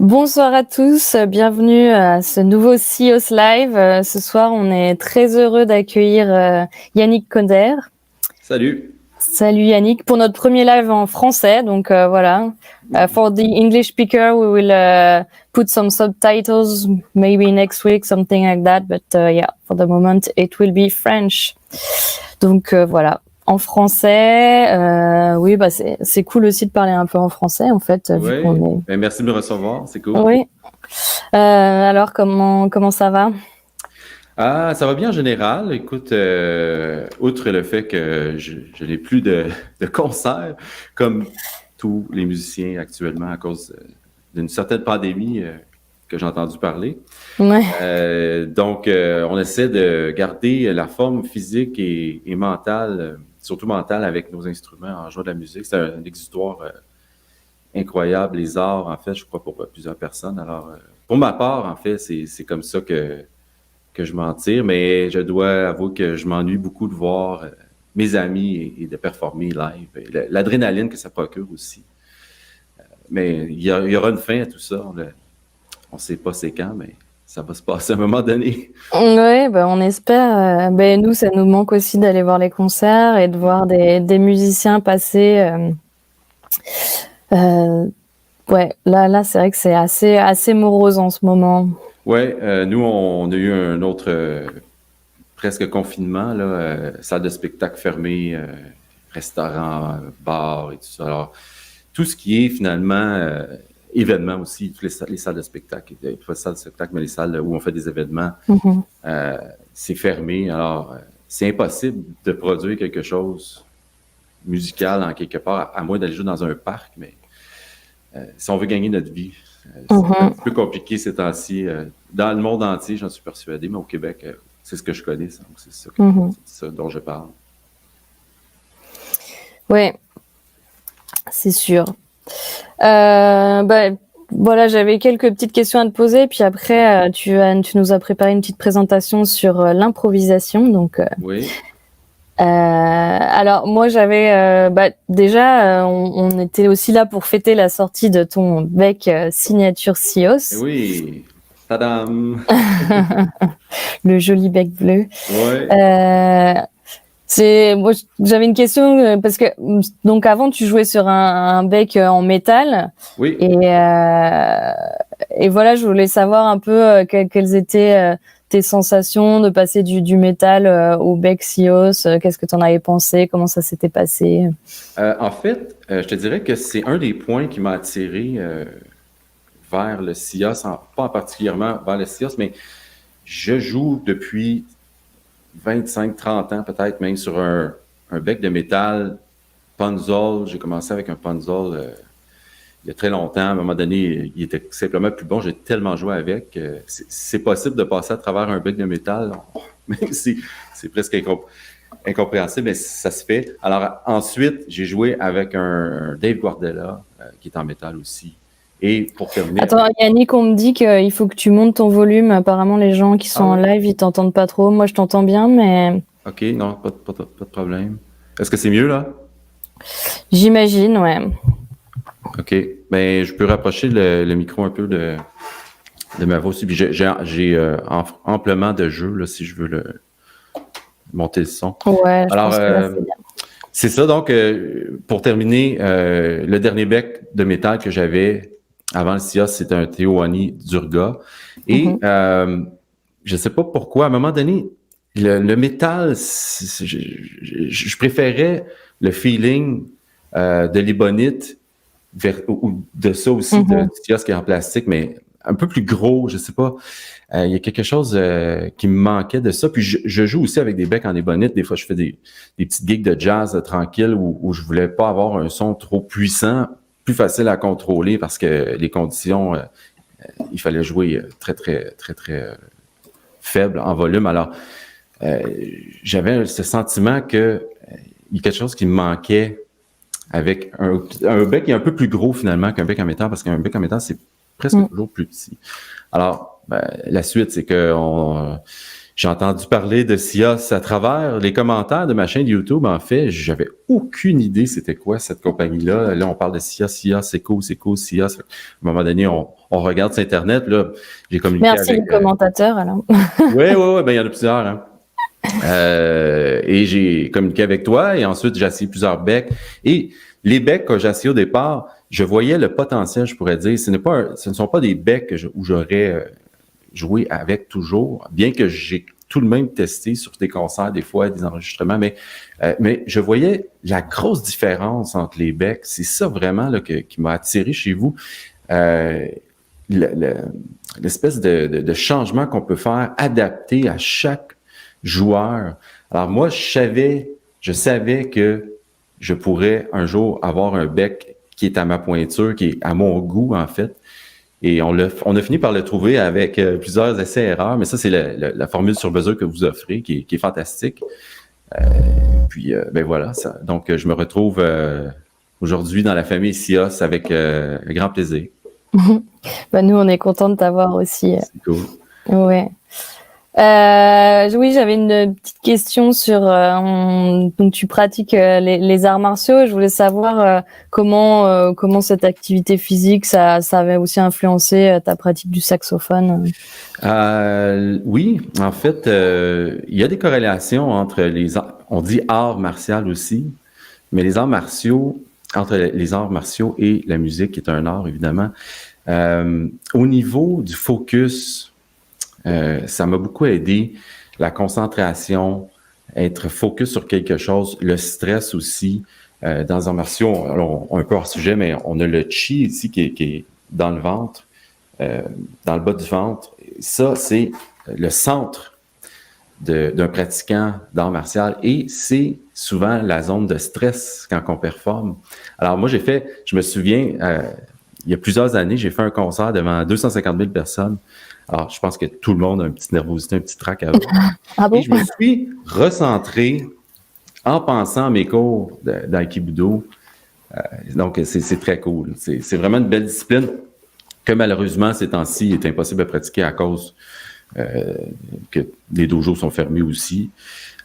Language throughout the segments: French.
Bonsoir à tous, bienvenue à ce nouveau CEOS Live. Ce soir, on est très heureux d'accueillir Yannick Coder. Salut. Salut Yannick, pour notre premier live en français, donc voilà. For the English speaker, we will put some subtitles, maybe next week, something like that, but yeah, for the moment, it will be French. Donc voilà. En français, oui, bah c'est cool aussi de parler un peu en français, en fait, vu Oui, qu'on est... ben, merci de me recevoir, c'est cool. Oui. Alors, comment ça va? Ah, ça va bien en général. Écoute, outre le fait que je n'ai plus de concerts, comme tous les musiciens actuellement à cause d'une certaine pandémie que j'ai entendu parler. Ouais. Donc, on essaie de garder la forme physique et mentale, surtout mentale, avec nos instruments en jouant de la musique. C'est un exutoire incroyable, les arts, en fait, je crois, pour plusieurs personnes. Alors, pour ma part, en fait, c'est comme ça que je m'en tire, mais je dois avouer que je m'ennuie beaucoup de voir mes amis et de performer live. Et l'adrénaline que ça procure aussi. Mais il y aura une fin à tout ça. On ne sait pas c'est quand, mais ça va se passer à un moment donné. Ouais, bah on espère. Nous, ça nous manque aussi d'aller voir les concerts et de voir des musiciens passer. Ouais, là, c'est vrai que c'est assez morose en ce moment. Ouais, nous, on a eu un autre presque confinement, là, salle de spectacle fermée, restaurant, bar et tout ça. Alors, tout ce qui est finalement événements aussi, toutes les salles de spectacle, pas les salles de spectacle, mais les salles où on fait des événements, c'est fermé. Alors, c'est impossible de produire quelque chose musical en quelque part, à moins d'aller jouer dans un parc, mais si on veut gagner notre vie, c'est un peu compliqué ces temps-ci. Dans le monde entier, j'en suis persuadé, mais au Québec, c'est ce que je connais, donc c'est ça dont je parle. Ouais, c'est sûr. Voilà, j'avais quelques petites questions à te poser, puis après, tu nous as préparé une petite présentation sur l'improvisation, donc. Oui. Alors moi j'avais déjà on était aussi là pour fêter la sortie de ton bec signature CEOS. Oui, tadam. Le joli bec bleu. Ouais. Moi j'avais une question parce que donc avant tu jouais sur un bec en métal. Oui. Et voilà, je voulais savoir un peu quelles étaient tes sensations de passer du métal au bec CEOS. Qu'est-ce que tu en avais pensé? Comment ça s'était passé? En fait, je te dirais que c'est un des points qui m'a attiré vers le CIOS, pas particulièrement vers le CIOS, mais je joue depuis 25-30 ans peut-être même sur un bec de métal Punzol. J'ai commencé avec un Punzol il y a très longtemps. À un moment donné, il était simplement plus bon. J'ai tellement joué avec. C'est possible de passer à travers un bec de métal, même si c'est presque incompréhensible, mais ça se fait. Alors ensuite, j'ai joué avec un Dave Guardella, qui est en métal aussi. Et pour terminer... Attends, Yannick, on me dit qu'il faut que tu montes ton volume. Apparemment, les gens qui sont en live, ils t'entendent pas trop. Moi, je t'entends bien, mais... OK, non, pas de problème. Est-ce que c'est mieux, là? J'imagine, ouais. OK. Ben, je peux rapprocher le micro un peu de ma voix aussi. Puis j'ai amplement de jeu, là, si je veux monter le son. Ouais, je pense que là, c'est bien. C'est ça, donc, pour terminer, le dernier bec de métal que j'avais avant le CIOS, c'était un Theoani Durga. Et je sais pas pourquoi, à un moment donné, le métal, je préférais le feeling de l'ébonite ou de ça aussi, du CIOS qui est en plastique, mais un peu plus gros, je sais pas. Il y a quelque chose qui me manquait de ça. Puis je joue aussi avec des becs en ébonite. Des fois, je fais des petites gigs de jazz tranquilles où je voulais pas avoir un son trop puissant, plus facile à contrôler parce que les conditions, il fallait jouer très faible en volume. Alors, j'avais ce sentiment que il y a quelque chose qui me manquait avec un bec qui est un peu plus gros finalement qu'un bec en métal, parce qu'un bec en métal, c'est presque toujours plus petit. Alors, la suite, c'est que j'ai entendu parler de SIAS à travers les commentaires de ma chaîne YouTube. En fait, j'avais aucune idée c'était quoi cette compagnie-là. Là, on parle de SIAS, c'est cool, SIAS. À un moment donné, on regarde sur Internet. Là, j'ai communiqué Merci avec... les commentateurs, alors. Oui, ben il y en a plusieurs. Hein. Et j'ai communiqué avec toi et ensuite j'ai essayé plusieurs becs. Et les becs que j'ai essayé au départ, je voyais le potentiel, je pourrais dire. Ce ne sont pas des becs où j'aurais joué avec toujours, bien que j'ai tout de même testé sur des concerts, des fois, des enregistrements, mais je voyais la grosse différence entre les becs. C'est ça vraiment là, qui m'a attiré chez vous. L'espèce de changement qu'on peut faire, adapté à chaque joueur. Alors moi, je savais que je pourrais un jour avoir un bec qui est à ma pointure, qui est à mon goût, en fait. Et on a fini par le trouver avec plusieurs essais-erreurs, mais ça, c'est la formule sur mesure que vous offrez, qui est fantastique. Ben voilà, ça. Donc, je me retrouve aujourd'hui dans la famille SIAS avec grand plaisir. Ben, nous, on est contents de t'avoir aussi. C'est cool. Ouais. Oui, j'avais une petite question sur donc tu pratiques les arts martiaux. Je voulais savoir comment cette activité physique ça avait aussi influencé ta pratique du saxophone. Oui, en fait, il y a des corrélations entre on dit art martial aussi, mais les arts martiaux, entre les arts martiaux et la musique, qui est un art évidemment, au niveau du focus. Ça m'a beaucoup aidé, la concentration, être focus sur quelque chose, le stress aussi. Dans les arts martiaux, alors, un peu hors sujet, mais on a le chi ici qui est dans le ventre, dans le bas du ventre. Ça, c'est le centre d'un pratiquant d'art martial et c'est souvent la zone de stress quand on performe. Alors moi, je me souviens, il y a plusieurs années, j'ai fait un concert devant 250 000 personnes. Alors, je pense que tout le monde a une petite nervosité, un petit trac avant. Ah bon? Et je me suis recentré en pensant à mes cours d'aïkibudo. Donc, c'est très cool. C'est vraiment une belle discipline que malheureusement, ces temps-ci, est impossible à pratiquer à cause que les dojos sont fermés aussi.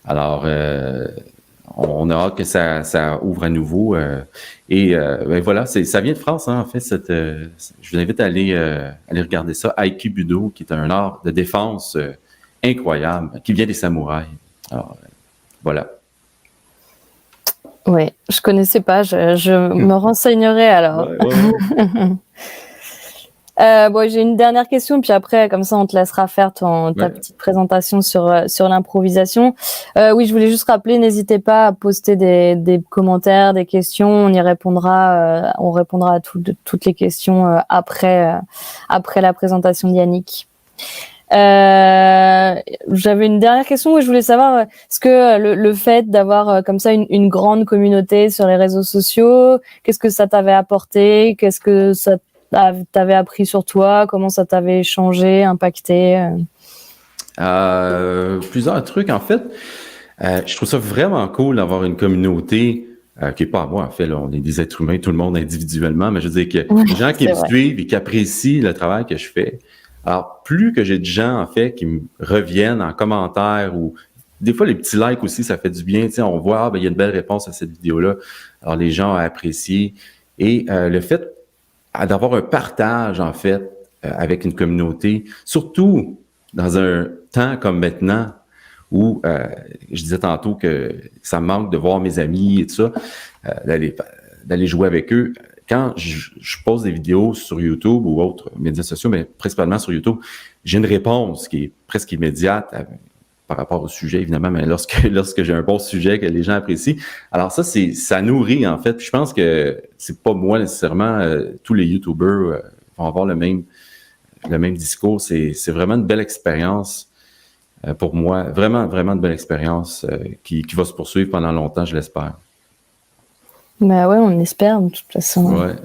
Alors, on a hâte que ça ouvre à nouveau. Ben voilà, ça vient de France, hein, en fait. Je vous invite à aller regarder ça. Aikibudo, qui est un art de défense incroyable, qui vient des samouraïs. Alors, voilà. Oui, je connaissais pas. Je me renseignerai alors. Ouais. Bon, j'ai une dernière question, puis après, comme ça, on te laissera faire ta petite présentation sur l'improvisation. Oui, je voulais juste rappeler, n'hésitez pas à poster des commentaires, des questions. On y répondra. On répondra à toutes les questions après la présentation d'Yannick. J'avais une dernière question où je voulais savoir est-ce que le fait d'avoir comme ça une grande communauté sur les réseaux sociaux, qu'est-ce que ça t'avait apporté, qu'est-ce que ça t'avais appris sur toi, comment ça t'avait changé, impacté? Plusieurs trucs en fait. Je trouve ça vraiment cool d'avoir une communauté qui n'est pas à moi en fait. Là, on est des êtres humains, tout le monde individuellement, mais je veux dire que les gens qui me suivent et qui apprécient le travail que je fais. Alors, plus que j'ai de gens, en fait, qui me reviennent en commentaire ou des fois, les petits likes aussi, ça fait du bien. Tu sais, on voit, il y a une belle réponse à cette vidéo-là. Alors, les gens ont apprécié. Et le fait d'avoir un partage, en fait, avec une communauté, surtout dans un temps comme maintenant, où je disais tantôt que ça me manque de voir mes amis et tout ça, d'aller jouer avec eux. Quand je pose des vidéos sur YouTube ou autres médias sociaux, mais principalement sur YouTube, j'ai une réponse qui est presque immédiate par rapport au sujet, évidemment, mais lorsque j'ai un bon sujet que les gens apprécient. Alors ça nourrit, en fait. Puis je pense que c'est pas moi nécessairement, tous les YouTubers vont avoir le même discours. C'est vraiment une belle expérience pour moi. Vraiment, vraiment une belle expérience qui va se poursuivre pendant longtemps, je l'espère. Ben ouais, on espère de toute façon. Ouais,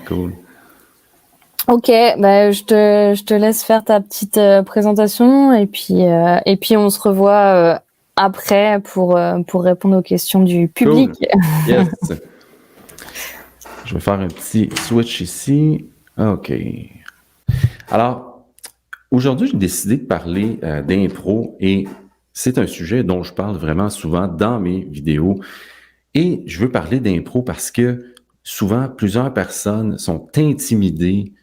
cool. Ok, ben je te laisse faire ta petite présentation et puis on se revoit après pour répondre aux questions du public. Cool. Yes. Je vais faire un petit switch ici. OK. Alors, aujourd'hui, j'ai décidé de parler d'impro et c'est un sujet dont je parle vraiment souvent dans mes vidéos. Et je veux parler d'impro parce que souvent, plusieurs personnes sont intimidées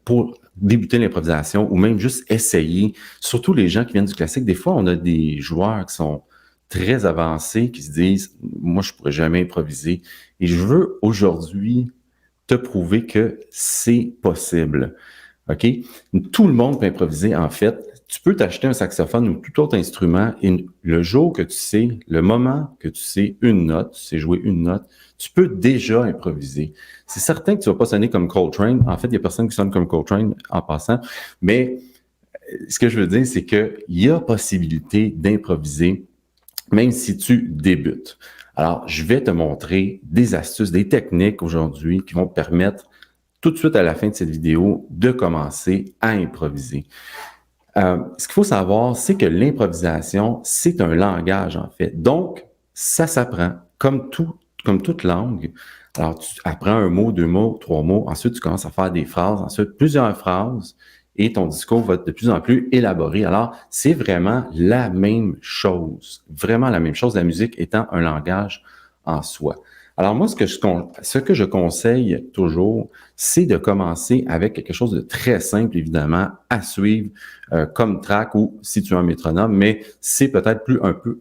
pour débuter l'improvisation ou même juste essayer. Surtout les gens qui viennent du classique. Des fois, on a des joueurs qui sont très avancés, qui se disent « Moi, je pourrais jamais improviser. » Et je veux aujourd'hui te prouver que c'est possible. OK? Tout le monde peut improviser, en fait. Tu peux t'acheter un saxophone ou tout autre instrument et le jour que tu sais, le moment que tu sais une note, tu sais jouer une note, tu peux déjà improviser. C'est certain que tu vas pas sonner comme Coltrane. En fait, il y a personne qui sonne comme Coltrane en passant. Mais ce que je veux dire, c'est qu'il y a possibilité d'improviser même si tu débutes. Alors, je vais te montrer des astuces, des techniques aujourd'hui qui vont te permettre tout de suite à la fin de cette vidéo de commencer à improviser. Ce qu'il faut savoir, c'est que l'improvisation, c'est un langage en fait. Donc, ça s'apprend comme toute langue. Alors, tu apprends un mot, 2 mots, 3 mots. Ensuite, tu commences à faire des phrases. Ensuite, plusieurs phrases. Et ton discours va être de plus en plus élaboré. Alors, c'est vraiment la même chose. Vraiment la même chose. La musique étant un langage en soi. Alors moi, ce que je conseille toujours, c'est de commencer avec quelque chose de très simple, évidemment, à suivre comme track ou si tu as un métronome, mais c'est peut-être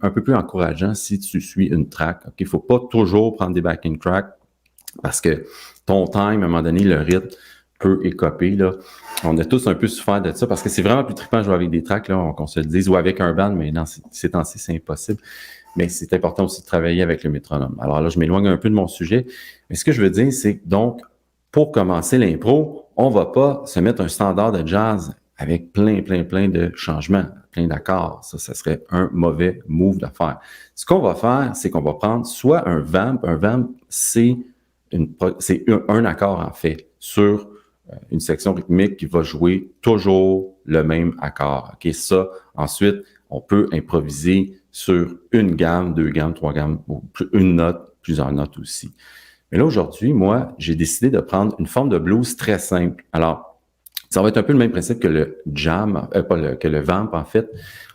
un peu plus encourageant si tu suis une track. Il ne faut pas toujours prendre des backing tracks parce que ton time, à un moment donné, le rythme peut écoper. Là. On a tous un peu souffert de ça parce que c'est vraiment plus trippant de jouer avec des tracks, là, qu'on se le dise, ou avec un band, mais non, ces temps-ci, c'est impossible. Mais c'est important aussi de travailler avec le métronome. Alors là, je m'éloigne un peu de mon sujet. Mais ce que je veux dire, c'est que donc, pour commencer l'impro, on va pas se mettre un standard de jazz avec plein de changements, plein d'accords. Ça serait un mauvais move de faire. Ce qu'on va faire, c'est qu'on va prendre soit un vamp. Un vamp, c'est un accord, en fait, sur une section rythmique qui va jouer toujours le même accord. OK, ça, ensuite, on peut improviser sur une gamme, 2 gammes, 3 gammes, une note, plusieurs notes aussi. Mais là, aujourd'hui, moi, j'ai décidé de prendre une forme de blues très simple. Alors, ça va être un peu le même principe que le jam, que le vamp, en fait.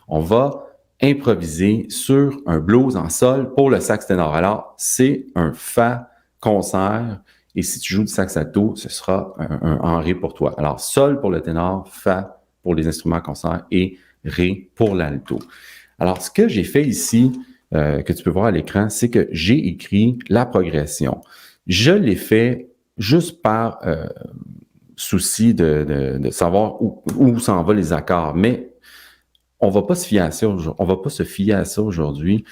On va improviser sur un blues en sol pour le sax ténor. Alors, c'est un fa concert. Et si tu joues du sax alto, ce sera un en ré pour toi. Alors, sol pour le ténor, fa pour les instruments à concert et ré pour l'alto. Alors, ce que j'ai fait ici, que tu peux voir à l'écran, c'est que j'ai écrit la progression. Je l'ai fait juste par souci de savoir où s'en vont les accords, mais on va pas se fier à ça aujourd'hui. On va pas se fier à ça aujourd'hui.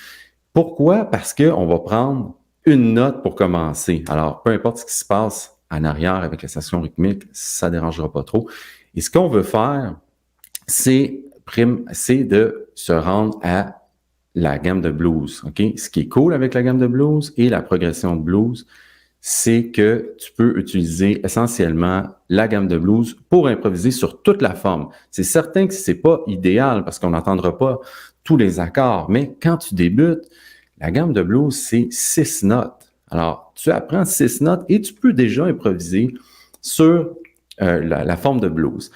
Pourquoi? Parce qu'on va prendre une note pour commencer. Alors, peu importe ce qui se passe en arrière avec la section rythmique, ça ne dérangera pas trop. Et ce qu'on veut faire, c'est de se rendre à la gamme de blues. OK? Ce qui est cool avec la gamme de blues et la progression de blues, c'est que tu peux utiliser essentiellement la gamme de blues pour improviser sur toute la forme. C'est certain que c'est pas idéal parce qu'on n'entendra pas tous les accords, mais quand tu débutes, la gamme de blues, c'est 6 notes. Alors, tu apprends 6 notes et tu peux déjà improviser sur la forme de blues.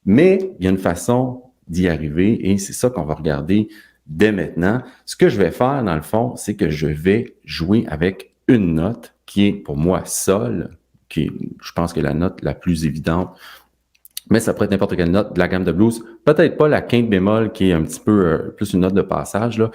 Mais il y a une façon d'y arriver et c'est ça qu'on va regarder dès maintenant. Ce que je vais faire, dans le fond, c'est que je vais jouer avec une note qui est pour moi sol, qui est, je pense que la note la plus évidente, mais ça pourrait être n'importe quelle note de la gamme de blues. Peut-être pas la quinte bémol qui est un petit peu plus une note de passage. Là.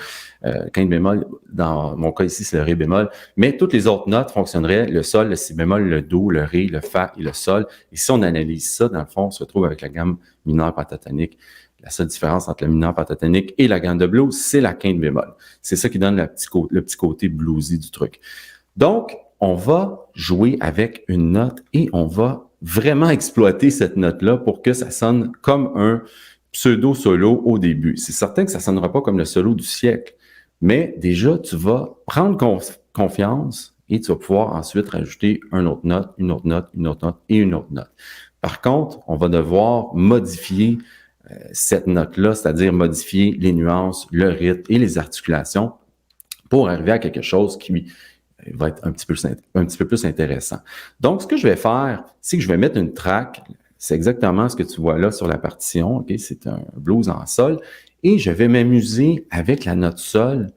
Quinte bémol, dans mon cas ici, c'est le ré bémol. Mais toutes les autres notes fonctionneraient, le sol, le si bémol, le do, le ré, le fa et le sol. Et si on analyse ça, dans le fond, on se retrouve avec la gamme mineure pentatonique. La seule différence entre la mineure pentatonique et la gamme de blues, c'est la quinte bémol. C'est ça qui donne le petit côté bluesy du truc. Donc, on va jouer avec une note et on va vraiment exploiter cette note-là pour que ça sonne comme un pseudo-solo au début. C'est certain que ça ne sonnera pas comme le solo du siècle, mais déjà, tu vas prendre confiance et tu vas pouvoir ensuite rajouter une autre note, une autre note, une autre note et une autre note. Par contre, on va devoir modifier cette note-là, c'est-à-dire modifier les nuances, le rythme et les articulations pour arriver à quelque chose qui va être un petit peu plus intéressant. Donc, ce que je vais faire, c'est que je vais mettre une track C'est exactement ce que tu vois là sur la partition. OK? C'est un blues en sol. Et je vais m'amuser avec la note sol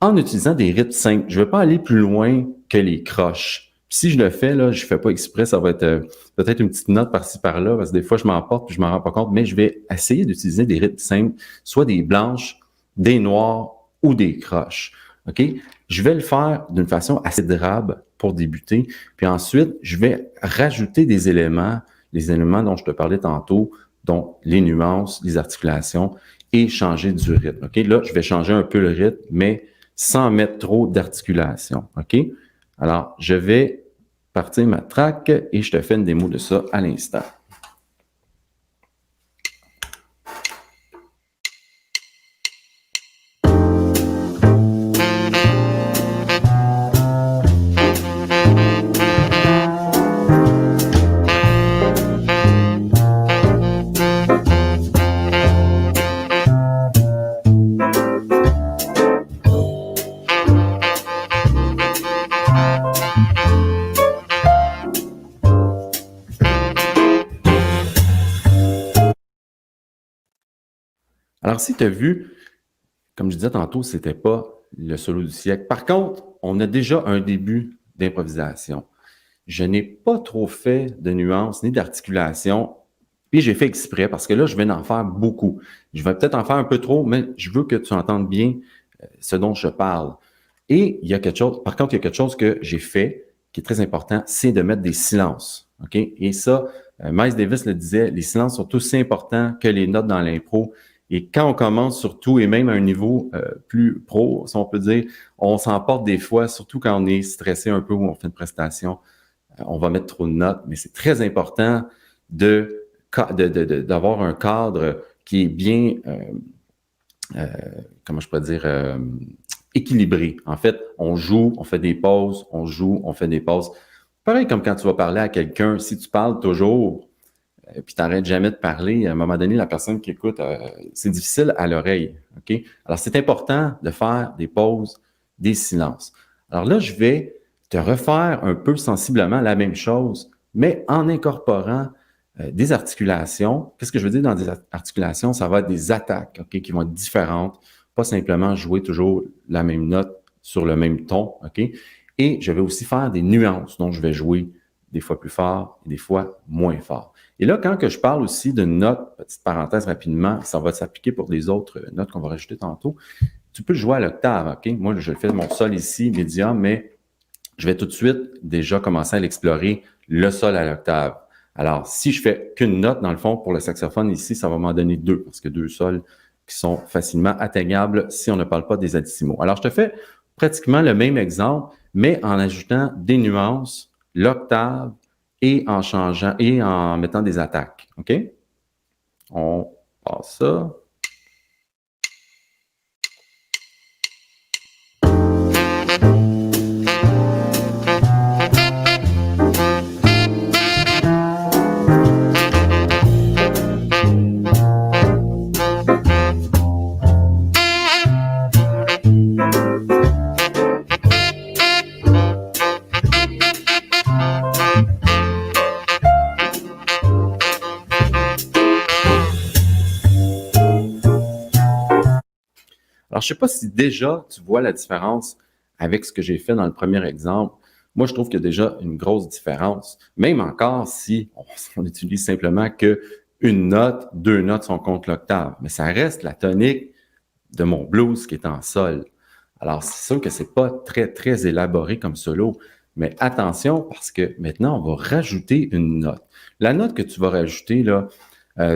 en utilisant des rythmes simples. Je ne vais pas aller plus loin que les croches. Si je le fais, là, je ne fais pas exprès, ça va être peut-être une petite note par-ci par-là, parce que des fois, je m'emporte puis je ne m'en rends pas compte, mais je vais essayer d'utiliser des rythmes simples, soit des blanches, des noires ou des croches. OK? Je vais le faire d'une façon assez drabe pour débuter. Puis ensuite, je vais rajouter des éléments, les éléments dont je te parlais tantôt, donc les nuances, les articulations, et changer du rythme. OK? Là, je vais changer un peu le rythme, mais sans mettre trop d'articulation. OK? Alors, je vais partir ma track et je te fais une démo de ça à l'instant. Alors, si tu as vu, comme je disais tantôt, c'était pas le solo du siècle. Par contre, on a déjà un début d'improvisation. Je n'ai pas trop fait de nuances ni d'articulation, puis j'ai fait exprès parce que là, je vais en faire beaucoup. Je vais peut-être en faire un peu trop, mais je veux que tu entendes bien ce dont je parle. Et il y a quelque chose, par contre, il y a quelque chose que j'ai fait qui est très important, c'est de mettre des silences. OK? Et ça, Miles Davis le disait, les silences sont aussi importants que les notes dans l'impro. Et quand on commence surtout, et même à un niveau plus pro, si on peut dire, on s'emporte des fois, surtout quand on est stressé un peu ou on fait une prestation, on va mettre trop de notes, mais c'est très important d'avoir un cadre qui est bien, comment je pourrais dire, équilibré. En fait, on joue, on fait des pauses, on joue, on fait des pauses. Pareil comme quand tu vas parler à quelqu'un, si tu parles toujours, puis tu n'arrêtes jamais de parler, à un moment donné, la personne qui écoute, c'est difficile à l'oreille. OK? Alors, c'est important de faire des pauses, des silences. Alors là, je vais te refaire un peu sensiblement la même chose, mais en incorporant des articulations. Qu'est-ce que je veux dire dans des articulations? Ça va être des attaques, OK, qui vont être différentes, pas simplement jouer toujours la même note sur le même ton, OK? Et je vais aussi faire des nuances, donc je vais jouer des fois plus fort et des fois moins fort. Et là, quand que je parle aussi d'une note, petite parenthèse rapidement, ça va s'appliquer pour les autres notes qu'on va rajouter tantôt, tu peux le jouer à l'octave, OK? Moi, je fais mon sol ici, médium, mais je vais tout de suite déjà commencer à l'explorer, le sol à l'octave. Alors, si je fais qu'une note, dans le fond, pour le saxophone ici, ça va m'en donner deux, parce que deux sols qui sont facilement atteignables si on ne parle pas des altissimo. Alors, je te fais pratiquement le même exemple, mais en ajoutant des nuances, l'octave, et en changeant et en mettant des attaques. OK? On passe ça. Alors, je ne sais pas si déjà tu vois la différence avec ce que j'ai fait dans le premier exemple. Moi, je trouve qu'il y a déjà une grosse différence. Même encore si on utilise simplement qu'une note, deux notes sont contre l'octave. Mais ça reste la tonique de mon blues qui est en sol. Alors, c'est sûr que c'est pas très, très élaboré comme solo. Mais attention, parce que maintenant, on va rajouter une note. La note que tu vas rajouter, là,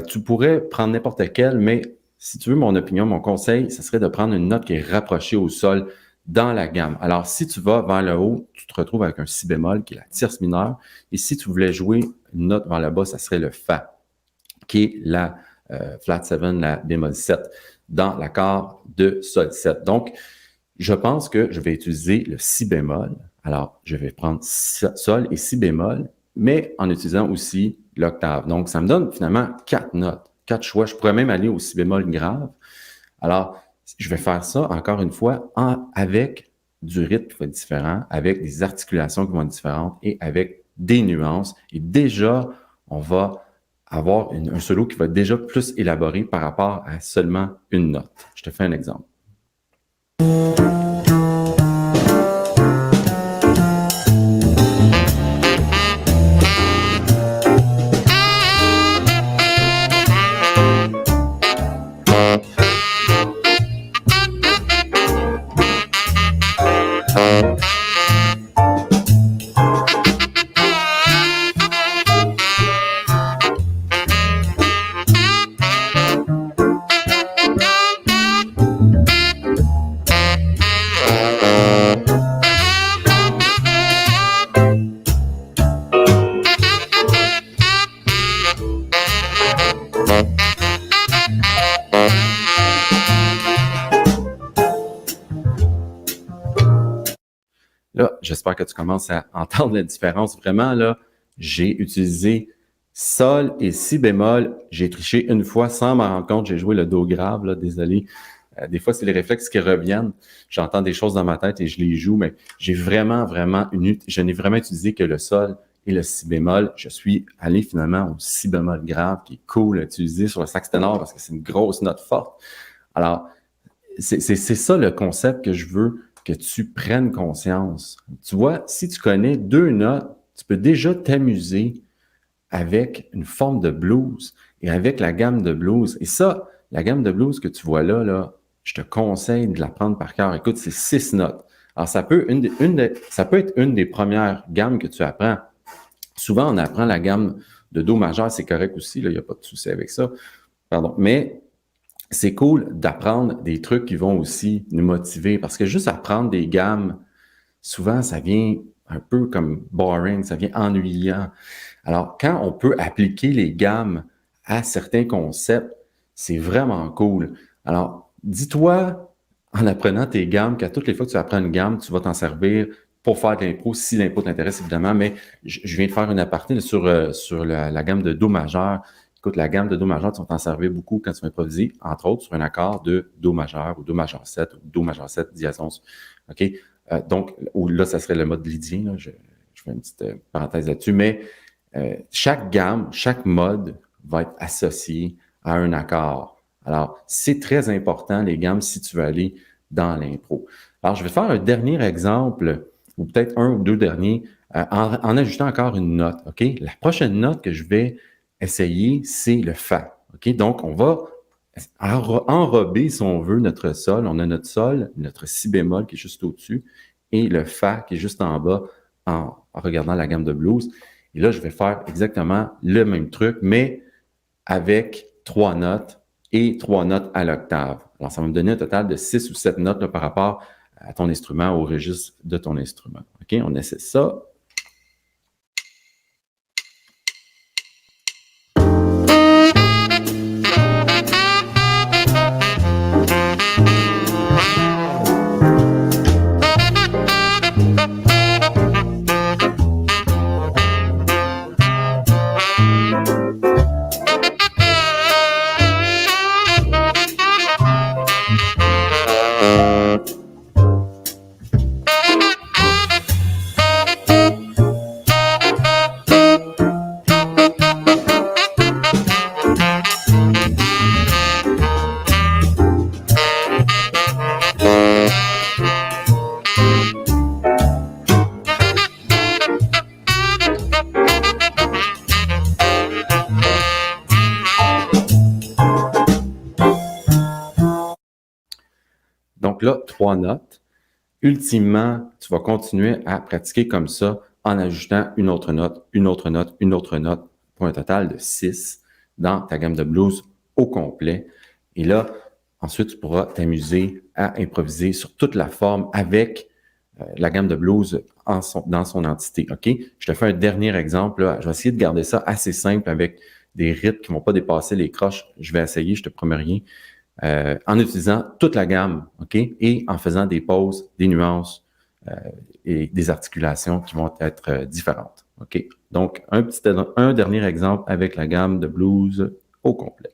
tu pourrais prendre n'importe quelle, mais si tu veux mon opinion, mon conseil, ce serait de prendre une note qui est rapprochée au sol dans la gamme. Alors, si tu vas vers le haut, tu te retrouves avec un si bémol qui est la tierce mineure. Et si tu voulais jouer une note vers le bas, ça serait le fa, qui est la flat 7, la bémol 7, dans l'accord de sol 7. Donc, je pense que je vais utiliser le si bémol. Alors, je vais prendre sol et si bémol, mais en utilisant aussi l'octave. Donc, ça me donne finalement 4 notes. 4 choix. Je pourrais même aller au si bémol grave. Alors, je vais faire ça, encore une fois, avec du rythme qui va être différent, avec des articulations qui vont être différentes et avec des nuances. Et déjà, on va avoir un solo qui va être déjà plus élaboré par rapport à seulement une note. Je te fais un exemple. Là, j'espère que tu commences à entendre la différence. Vraiment, là, j'ai utilisé sol et si bémol. J'ai triché une fois sans m'en rendre compte. J'ai joué le do grave, là, désolé. Des fois, c'est les réflexes qui reviennent. J'entends des choses dans ma tête et je les joue, mais je n'ai vraiment utilisé que le sol et le si bémol. Je suis allé finalement au si bémol grave, qui est cool à utiliser sur le sax ténor parce que c'est une grosse note forte. Alors, c'est ça le concept que je veux que tu prennes conscience. Tu vois, si tu connais 2 notes, tu peux déjà t'amuser avec une forme de blues et avec la gamme de blues. Et ça, la gamme de blues que tu vois là, je te conseille de la prendre par cœur. Écoute, c'est 6 notes. Alors, ça peut être une des premières gammes que tu apprends. Souvent, on apprend la gamme de do majeur, c'est correct aussi, il n'y a pas de souci avec ça. Pardon. Mais c'est cool d'apprendre des trucs qui vont aussi nous motiver parce que juste apprendre des gammes, souvent, ça vient un peu comme boring, ça vient ennuyant. Alors, quand on peut appliquer les gammes à certains concepts, c'est vraiment cool. Alors, dis-toi, en apprenant tes gammes, qu'à toutes les fois que tu apprends une gamme, tu vas t'en servir pour faire de l'impro, si l'impro t'intéresse évidemment, mais je viens de faire une aparté là, sur la gamme de do majeur. Écoute, la gamme de do majeur, tu vas t'en servir beaucoup quand tu vas improviser, entre autres, sur un accord de do majeur ou do majeur 7 ou do majeur 7 dièse. OK? Donc, là, ça serait le mode lydien. Là, je fais une petite parenthèse là-dessus. Mais chaque gamme, chaque mode va être associé à un accord. Alors, c'est très important, les gammes, si tu veux aller dans l'impro. Alors, je vais faire un dernier exemple, ou peut-être un ou deux derniers, en ajoutant encore une note. OK? La prochaine note que je vais essayer, c'est le Fa. OK? Donc, on va enrober, si on veut, notre sol. On a notre sol, notre si bémol qui est juste au-dessus, et le Fa qui est juste en bas en regardant la gamme de blues. Et là, je vais faire exactement le même truc, mais avec 3 notes et 3 notes à l'octave. Alors, ça va me donner un total de 6 ou 7 notes là, par rapport à ton instrument, au registre de ton instrument. OK? On essaie ça. Donc là, 3 notes. Ultimement, tu vas continuer à pratiquer comme ça en ajoutant une autre note, une autre note, une autre note, pour un total de 6 dans ta gamme de blues au complet. Et là, ensuite, tu pourras t'amuser à improviser sur toute la forme avec la gamme de blues dans son entité. OK? Je te fais un dernier exemple. Là. Je vais essayer de garder ça assez simple avec des rythmes qui ne vont pas dépasser les croches. Je vais essayer, je te promets rien. En utilisant toute la gamme, OK? Et en faisant des pauses, des nuances et des articulations qui vont être différentes. OK? Donc, un dernier exemple avec la gamme de blues au complet.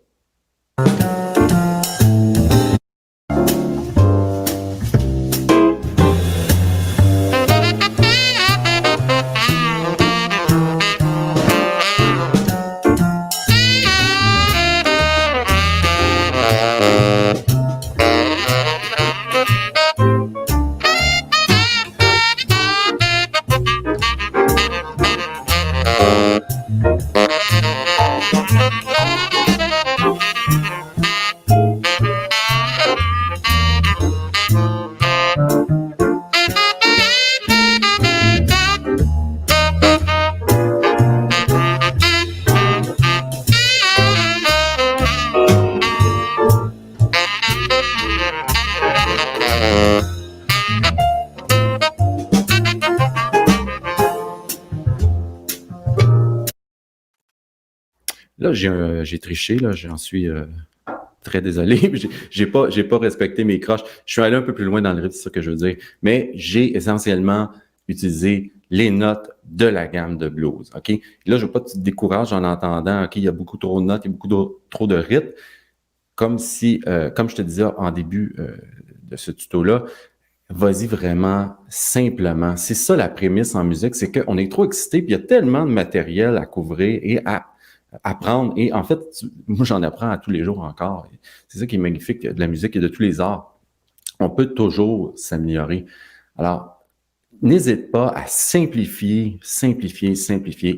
Là, j'ai triché, là, j'en suis très désolé. J'ai pas respecté mes croches. Je suis allé un peu plus loin dans le rythme, c'est ça que je veux dire. Mais j'ai essentiellement utilisé les notes de la gamme de blues. OK? Là, je veux pas te décourager en entendant, OK, il y a beaucoup trop de notes, il y a trop de rythme. Comme je te disais en début de ce tuto-là, vas-y vraiment simplement. C'est ça la prémisse en musique, c'est qu'on est trop excité, puis il y a tellement de matériel à couvrir et à apprendre. Et en fait, moi, j'en apprends à tous les jours encore. C'est ça qui est magnifique de la musique et de tous les arts. On peut toujours s'améliorer. Alors, n'hésite pas à simplifier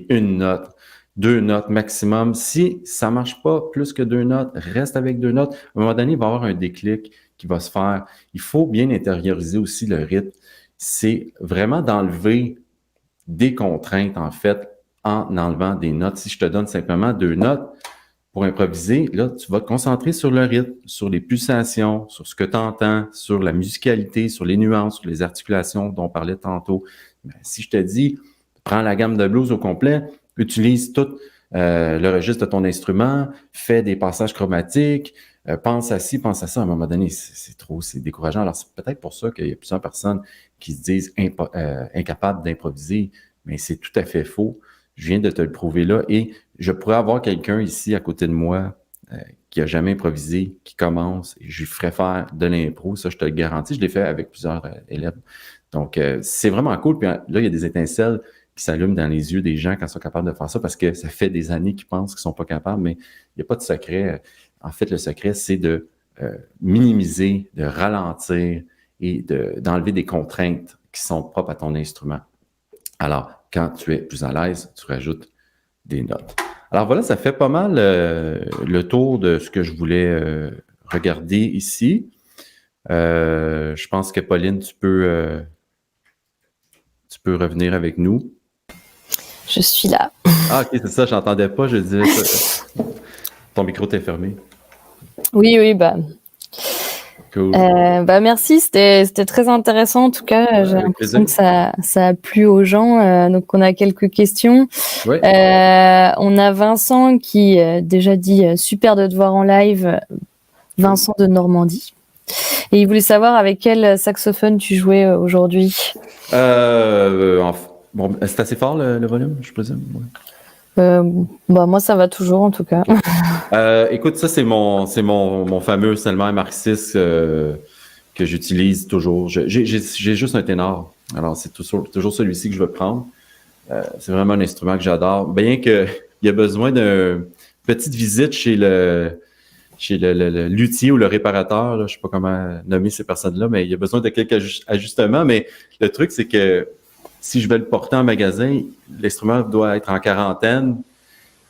une note, 2 notes maximum. Si ça marche pas plus que 2 notes, reste avec 2 notes. À un moment donné, il va y avoir un déclic qui va se faire. Il faut bien intérioriser aussi le rythme. C'est vraiment d'enlever des contraintes, en fait, en enlevant des notes. Si je te donne simplement 2 notes pour improviser, là, tu vas te concentrer sur le rythme, sur les pulsations, sur ce que tu entends, sur la musicalité, sur les nuances, sur les articulations dont on parlait tantôt. Ben, si je te dis, prends la gamme de blues au complet, utilise tout le registre de ton instrument, fais des passages chromatiques, pense à ci, pense à ça. À un moment donné, c'est décourageant. Alors, c'est peut-être pour ça qu'il y a plusieurs personnes qui se disent incapables d'improviser, mais c'est tout à fait faux. Je viens de te le prouver là et je pourrais avoir quelqu'un ici à côté de moi qui a jamais improvisé, qui commence et je lui ferais faire de l'impro. Ça, je te le garantis. Je l'ai fait avec plusieurs élèves. Donc, c'est vraiment cool. Puis là, il y a des étincelles qui s'allument dans les yeux des gens quand ils sont capables de faire ça parce que ça fait des années qu'ils pensent qu'ils sont pas capables, mais il n'y a pas de secret. En fait, le secret, c'est de minimiser, de ralentir et d'enlever des contraintes qui sont propres à ton instrument. Alors, quand tu es plus à l'aise, tu rajoutes des notes. Alors voilà, ça fait pas mal le tour de ce que je voulais regarder ici. Je pense que Pauline, tu peux revenir avec nous. Je suis là. Ah, ok, c'est ça, j'entendais pas, je disais ton micro t'est fermé. Oui, bah. Cool. Merci, c'était très intéressant en tout cas. J'ai l'impression que ça a plu aux gens. Donc on a quelques questions. Ouais. On a Vincent qui déjà dit super de te voir en live. Vincent de Normandie. Et il voulait savoir avec quel saxophone tu jouais aujourd'hui. Bon, c'est assez fort le volume, je présume. Ouais. Moi ça va toujours en tout cas. Écoute, ça c'est mon fameux Selmer Mark VI que j'utilise toujours. J'ai juste un ténor, alors c'est toujours celui-ci que je veux prendre. C'est vraiment un instrument que j'adore. Bien qu'il y a besoin d'une petite visite chez le luthier ou le réparateur, là, je sais pas comment nommer ces personnes-là, mais il y a besoin de quelques ajustements. Mais le truc, c'est que si je vais le porter en magasin, l'instrument doit être en quarantaine.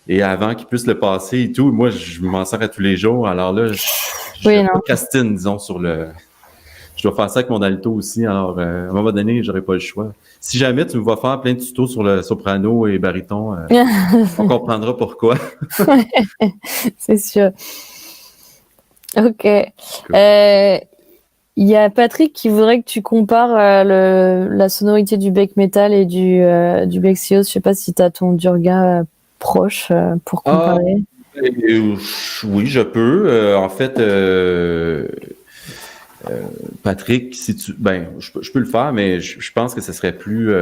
Et avant qu'il puisse le passer et tout, moi, je m'en sers à tous les jours. Alors là, je procrastine, disons, sur le... Je dois faire ça avec mon alto aussi. Alors, à un moment donné, j'aurai pas le choix. Si jamais tu me vas faire plein de tutos sur le soprano et baryton, on comprendra pourquoi. C'est sûr. Ok. Il y a Patrick qui voudrait que tu compares la sonorité du bec métal et du bec Sios. Je sais pas si tu as ton Durga proche pour comparer. Oui, je peux. En fait, Patrick, si tu, je peux le faire, mais je pense que ce serait plus,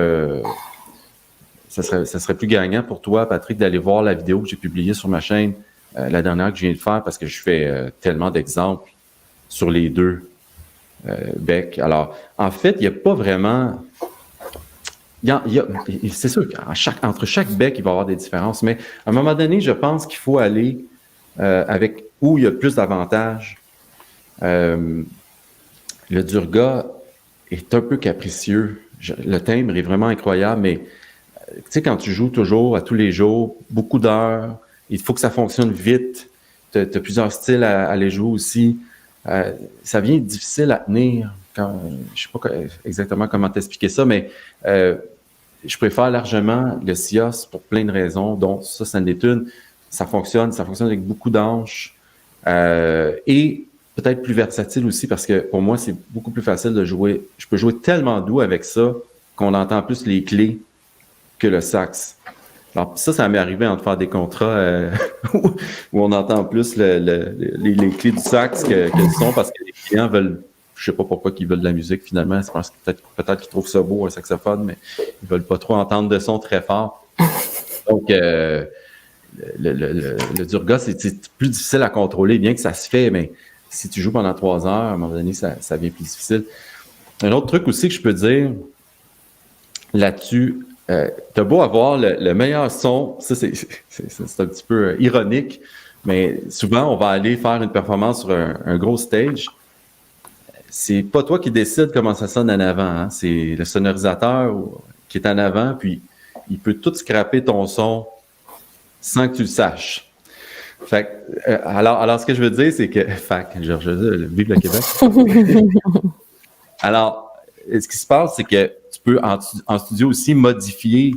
ça serait plus gagnant pour toi, Patrick, d'aller voir la vidéo que j'ai publiée sur ma chaîne, la dernière que je viens de faire, parce que je fais tellement d'exemples sur les deux becs. Alors, en fait, il n'y a pas vraiment. C'est sûr qu'entre chaque bec, il va y avoir des différences, mais à un moment donné, je pense qu'il faut aller avec où il y a plus d'avantages. Le Durga est un peu capricieux. Le timbre est vraiment incroyable, mais tu sais, quand tu joues toujours, à tous les jours, beaucoup d'heures, il faut que ça fonctionne vite. Tu as plusieurs styles à aller jouer aussi. Ça devient difficile à tenir. Je ne sais pas exactement comment t'expliquer ça, mais je préfère largement le Sios pour plein de raisons, dont ça en est une. Ça fonctionne avec beaucoup d'anches et peut-être plus versatile aussi parce que pour moi, c'est beaucoup plus facile de jouer. Je peux jouer tellement doux avec ça qu'on entend plus les clés que le sax. Alors, ça m'est arrivé de faire des contrats où on entend plus les clés du sax que le son parce que les clients veulent, je sais pas pourquoi qu'ils veulent de la musique finalement, c'est parce que peut-être qu'ils trouvent ça beau un saxophone, mais ils veulent pas trop entendre de son très fort. Donc, le Durga, c'est plus difficile à contrôler, bien que ça se fait, mais si tu joues pendant 3 heures, à un moment donné, ça devient plus difficile. Un autre truc aussi que je peux dire là-dessus, t'as beau avoir le meilleur son, ça c'est un petit peu ironique, mais souvent on va aller faire une performance sur un gros stage. C'est pas toi qui décide comment ça sonne en avant, hein? C'est le sonorisateur qui est en avant, puis il peut tout scraper ton son sans que tu le saches. Fait alors ce que je veux dire, c'est que vive le Québec. Alors, ce qui se passe, c'est que tu peux en studio aussi modifier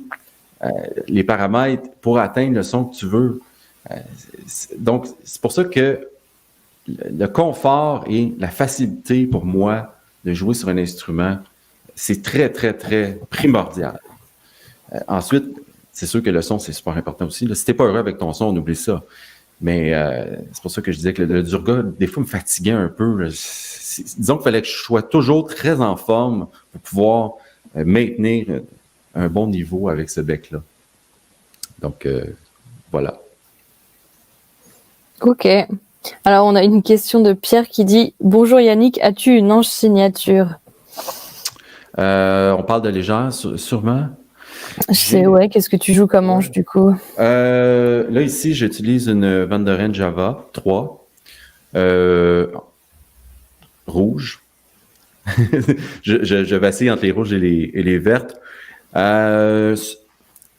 les paramètres pour atteindre le son que tu veux. Donc, c'est pour ça que le confort et la facilité pour moi de jouer sur un instrument, c'est très, très, très primordial. Ensuite, c'est sûr que le son, c'est super important aussi. Là, si t'es pas heureux avec ton son, on oublie ça. Mais c'est pour ça que je disais que le Durga, des fois, me fatiguait un peu. Disons qu'il fallait que je sois toujours très en forme pour pouvoir maintenir un bon niveau avec ce bec-là. Donc, voilà. Ok. Alors, on a une question de Pierre qui dit « Bonjour Yannick, as-tu une ange signature ?» On parle de légère, sûrement. Je sais, ouais. Qu'est-ce que tu joues comme ange, du coup? Là, ici, j'utilise une Van der Ren Java 3. Rouge. je vacille entre les rouges et les vertes.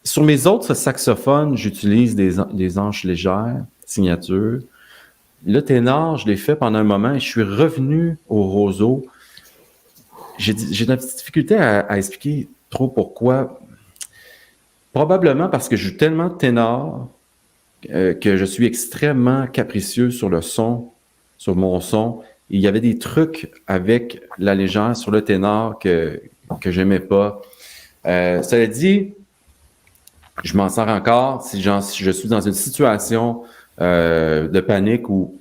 Sur mes autres saxophones, j'utilise des anches légères, signature. Le ténor, je l'ai fait pendant un moment et je suis revenu au roseau. J'ai de la petite difficulté à expliquer trop pourquoi. Probablement parce que je joue tellement de ténor que je suis extrêmement capricieux sur le son, sur mon son. Et il y avait des trucs avec la légère sur le ténor que j'aimais pas. Cela dit, je m'en sors encore si je suis dans une situation de panique où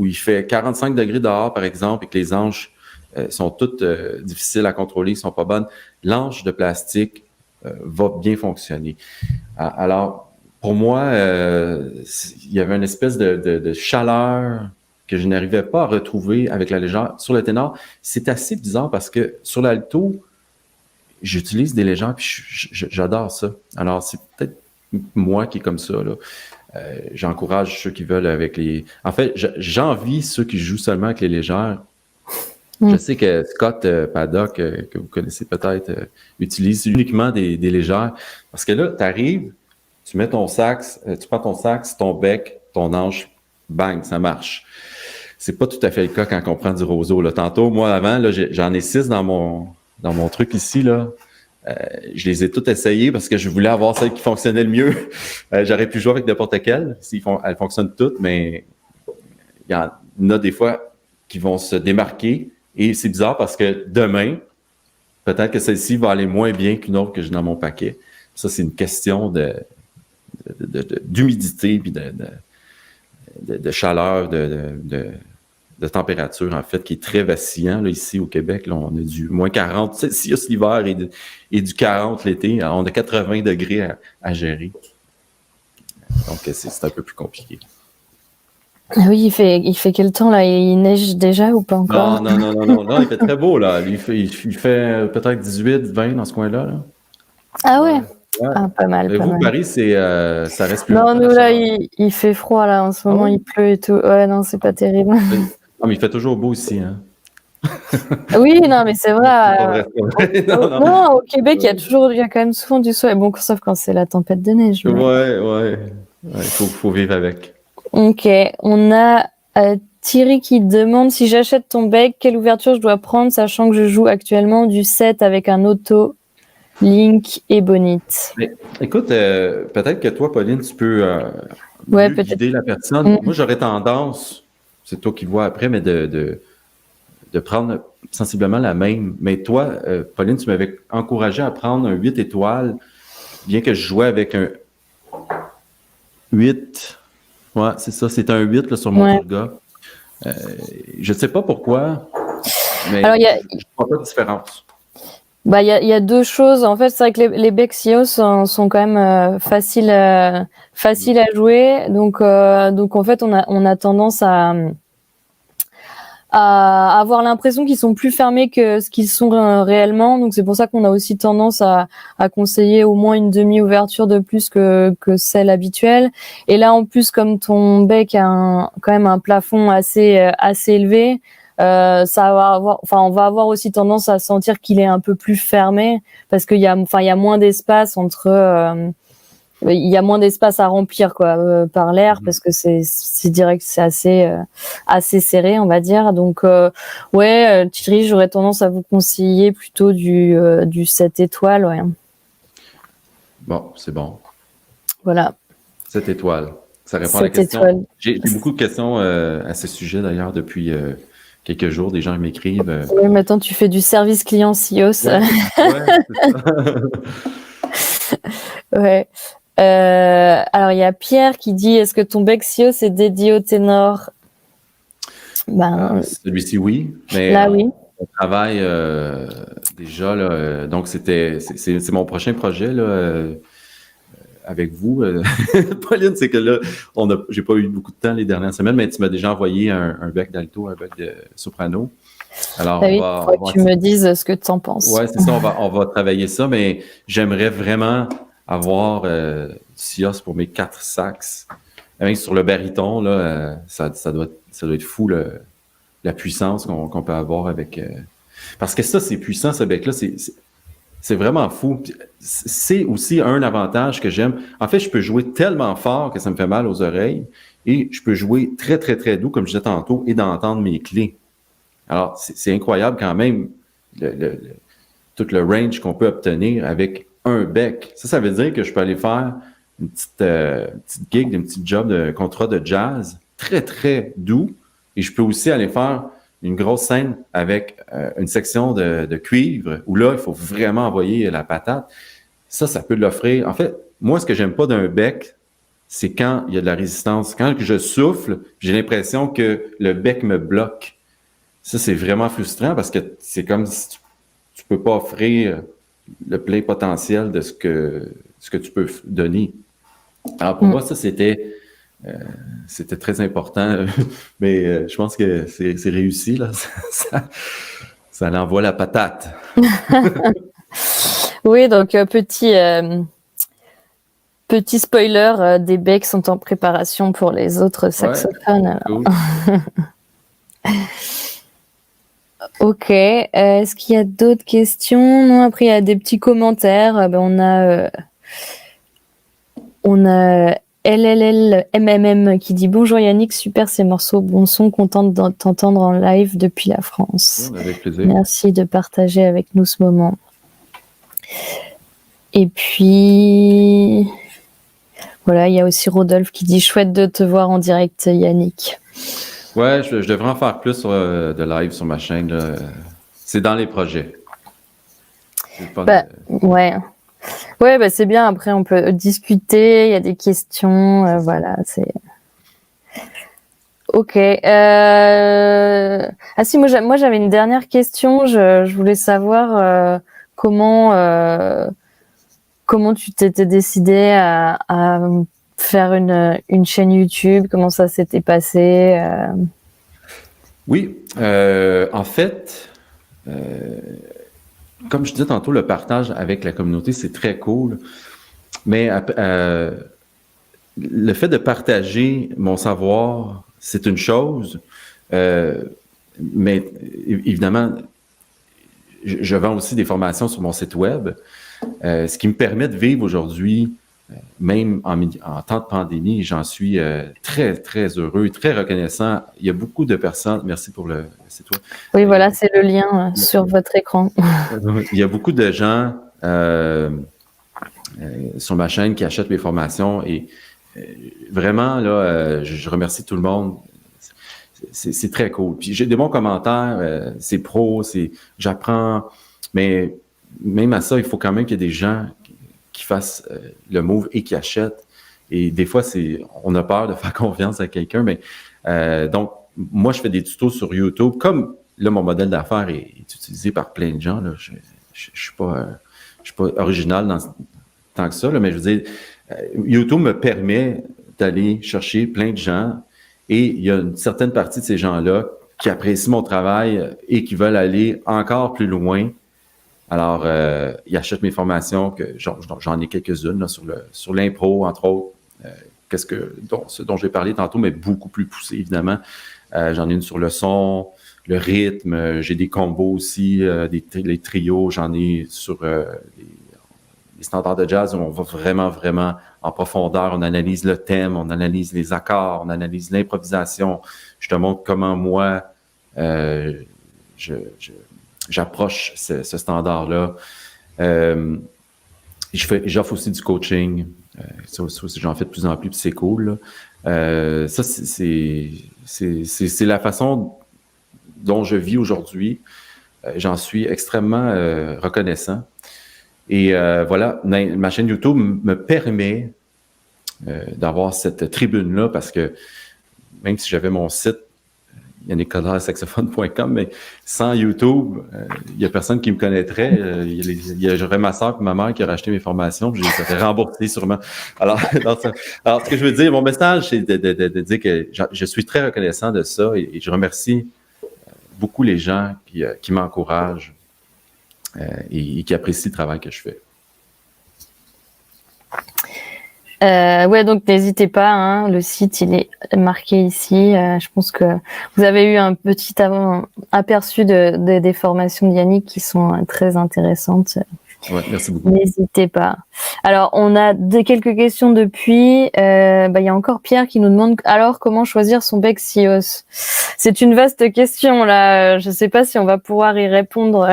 il fait 45 degrés dehors, par exemple, et que les anches sont toutes difficiles à contrôler, sont pas bonnes. L'anche de plastique va bien fonctionner. Alors, pour moi, il y avait une espèce de chaleur que je n'arrivais pas à retrouver avec la légère. Sur le ténor, c'est assez bizarre parce que sur l'alto, j'utilise des légères puis j'adore ça. Alors, c'est peut-être moi qui est comme ça, là. J'encourage ceux qui veulent avec les... En fait, j'envie ceux qui jouent seulement avec les légères. Je sais que Scott Paddock, que vous connaissez peut-être, utilise uniquement des légères. Parce que là, tu arrives, tu mets ton sax, tu prends ton sax, ton bec, ton anche, bang, ça marche. C'est pas tout à fait le cas quand on prend du roseau. Là. Tantôt, moi, avant, là, j'en ai 6 dans mon truc ici, là. Je les ai toutes essayées parce que je voulais avoir celle qui fonctionnait le mieux. J'aurais pu jouer avec n'importe quelle. Elles fonctionnent toutes, mais il y en a des fois qui vont se démarquer. Et c'est bizarre parce que demain, peut-être que celle-ci va aller moins bien qu'une autre que j'ai dans mon paquet. Ça, c'est une question d'humidité puis de chaleur, de température, en fait, qui est très vacillant. Là, ici, au Québec, là, on a du moins 40 Celsius l'hiver et du 40 l'été. Alors, on a 80 degrés à gérer. Donc, c'est un peu plus compliqué. Oui, il fait quel temps, là? Il neige déjà ou pas encore? Non, il fait très beau, là. Il fait peut-être 18, 20 dans ce coin-là. Là. Ah ouais? Ah, pas mal, et pas vous, mal. Paris, ça reste plus... Non, nous, là, il fait froid, là. En ce moment, il pleut et tout. Ouais, non, c'est pas terrible. Non, mais il fait toujours beau ici, hein. Oui, non, mais c'est vrai. Non. Au Québec, il y a quand même souvent du soleil. Bon, sauf quand c'est la tempête de neige. Mais... Ouais. Il faut vivre avec. Ok. On a Thierry qui demande si j'achète ton bec, quelle ouverture je dois prendre, sachant que je joue actuellement du 7 avec un auto, Link et Bonite. Mais, écoute, peut-être que toi, Pauline, tu peux guider la personne. Moi, j'aurais tendance, c'est toi qui vois après, mais de prendre sensiblement la même. Mais toi, Pauline, tu m'avais encouragé à prendre un 8 étoiles, bien que je jouais avec 8. Ouais, c'est ça. C'est un 8 là, sur mon Durga. Je ne sais pas pourquoi, mais Alors, je ne vois pas de différence. Bah, il y a deux choses. En fait, c'est vrai que les becs SEO sont quand même faciles à jouer. Donc en fait, on a tendance à avoir l'impression qu'ils sont plus fermés que ce qu'ils sont réellement. Donc c'est pour ça qu'on a aussi tendance à conseiller au moins une demi-ouverture de plus que celle habituelle. Et là, en plus, comme ton bec a quand même un plafond assez élevé, ça va avoir, enfin, on va avoir aussi tendance à sentir qu'il est un peu plus fermé parce qu'il y a moins d'espace entre, il y a moins d'espace à remplir par l'air parce que c'est direct, c'est assez serré, on va dire. Donc Thierry, j'aurais tendance à vous conseiller plutôt du 7 étoiles, ouais. Bon, c'est bon. Voilà. 7 étoiles. Ça répond à la question. J'ai beaucoup de questions à ce sujet d'ailleurs depuis quelques jours. Des gens m'écrivent. Oui, maintenant tu fais du service client SEO. Ouais, c'est ça. Ouais. Alors il y a Pierre qui dit, est-ce que ton bec SEO c'est dédié au ténor? Celui-ci oui, mais là oui. On travaille déjà là, donc c'est mon prochain projet là avec vous. Pauline, c'est que là j'ai pas eu beaucoup de temps les dernières semaines, mais tu m'as déjà envoyé un bec d'alto, un bec de soprano. Alors faut que tu me dises ce que tu en penses. Ouais, c'est ça, on va travailler ça, mais j'aimerais vraiment avoir SIOS pour mes 4 sax. Même sur le baryton, là, ça doit être fou la puissance qu'on peut avoir avec. Parce que ça, c'est puissant, ce bec-là, c'est vraiment fou. C'est aussi un avantage que j'aime. En fait, je peux jouer tellement fort que ça me fait mal aux oreilles et je peux jouer très, très, très doux, comme je disais tantôt, et d'entendre mes clés. Alors, c'est incroyable quand même tout le range qu'on peut obtenir avec un bec. Ça veut dire que je peux aller faire une petite gig, un petit job de contrat de jazz très, très doux. Et je peux aussi aller faire une grosse scène avec une section de cuivre où là, il faut vraiment envoyer la patate. Ça peut l'offrir. En fait, moi, ce que j'aime pas d'un bec, c'est quand il y a de la résistance. Quand je souffle, j'ai l'impression que le bec me bloque. Ça, c'est vraiment frustrant parce que c'est comme si tu peux pas offrir le plein potentiel de ce que tu peux donner. Alors pour moi, ça, c'était très important, mais je pense que c'est réussi, là. Ça l'envoie la patate. Oui, donc petit spoiler, des becs sont en préparation pour les autres saxophones. Ouais, cool. Ok. Est-ce qu'il y a d'autres questions? Non, après il y a des petits commentaires. On a LLLMMM qui dit bonjour Yannick, super ces morceaux, bon son, contente de t'entendre en live depuis la France. Avec plaisir. Merci de partager avec nous ce moment. Et puis voilà, il y a aussi Rodolphe qui dit chouette de te voir en direct Yannick. Ouais, je devrais en faire plus de live sur ma chaîne. Là. C'est dans les projets. Ouais. Ouais, bah c'est bien. Après, on peut discuter. Il y a des questions. Voilà, c'est. Ok. Ah si, moi j'avais une dernière question. Je voulais savoir comment tu t'étais décidé à faire une chaîne YouTube. Comment ça s'était passé? Oui, en fait. Comme je disais tantôt, le partage avec la communauté, c'est très cool. Mais le fait de partager mon savoir, c'est une chose. Mais évidemment, je vends aussi des formations sur mon site web, ce qui me permet de vivre aujourd'hui, même en temps de pandémie. J'en suis très, très heureux, très reconnaissant. Il y a beaucoup de personnes, merci pour le site web. Oui, voilà, c'est le lien sur votre écran. Il y a beaucoup de gens sur ma chaîne qui achètent mes formations et vraiment, là, je remercie tout le monde. C'est très cool. Puis j'ai des bons commentaires, c'est pro, j'apprends, mais même à ça, il faut quand même qu'il y ait des gens qui fassent le move et qui achètent. Et des fois, on a peur de faire confiance à quelqu'un. Mais donc, moi, je fais des tutos sur YouTube. Comme là, mon modèle d'affaires est utilisé par plein de gens. Là, je suis pas original tant que ça. Là, mais je veux dire, YouTube me permet d'aller chercher plein de gens. Et il y a une certaine partie de ces gens-là qui apprécient mon travail et qui veulent aller encore plus loin. Alors, ils achètent mes formations, j'en ai quelques-unes là, sur l'impro, entre autres, ce dont j'ai parlé tantôt, mais beaucoup plus poussé, évidemment. J'en ai une sur le son, le rythme, j'ai des combos aussi, les trios, j'en ai sur les standards de jazz où on va vraiment, vraiment en profondeur. On analyse le thème, on analyse les accords, on analyse l'improvisation. Je te montre comment moi, j'approche ce standard-là. J'offre aussi du coaching. Ça aussi, j'en fais de plus en plus, puis c'est cool. Ça, c'est la façon dont je vis aujourd'hui. J'en suis extrêmement reconnaissant. Et voilà, ma chaîne YouTube me permet d'avoir cette tribune-là parce que même si j'avais mon site yannickcodersaxophone.com, mais sans YouTube, il n'y a personne qui me connaîtrait. J'aurais ma soeur et ma mère qui auraient acheté mes formations, puis je les aurais remboursées sûrement. Alors, ce que je veux dire, mon message, c'est de dire que je suis très reconnaissant de ça et je remercie beaucoup les gens qui m'encouragent et qui apprécient le travail que je fais. Ouais, donc n'hésitez pas, hein, le site il est marqué ici. Je pense que vous avez eu un petit aperçu des formations de Yannick qui sont très intéressantes. Ouais, merci beaucoup. N'hésitez pas. Alors, on a quelques questions depuis. Il y a encore Pierre qui nous demande alors comment choisir son bec SIOS. C'est une vaste question là. Je ne sais pas si on va pouvoir y répondre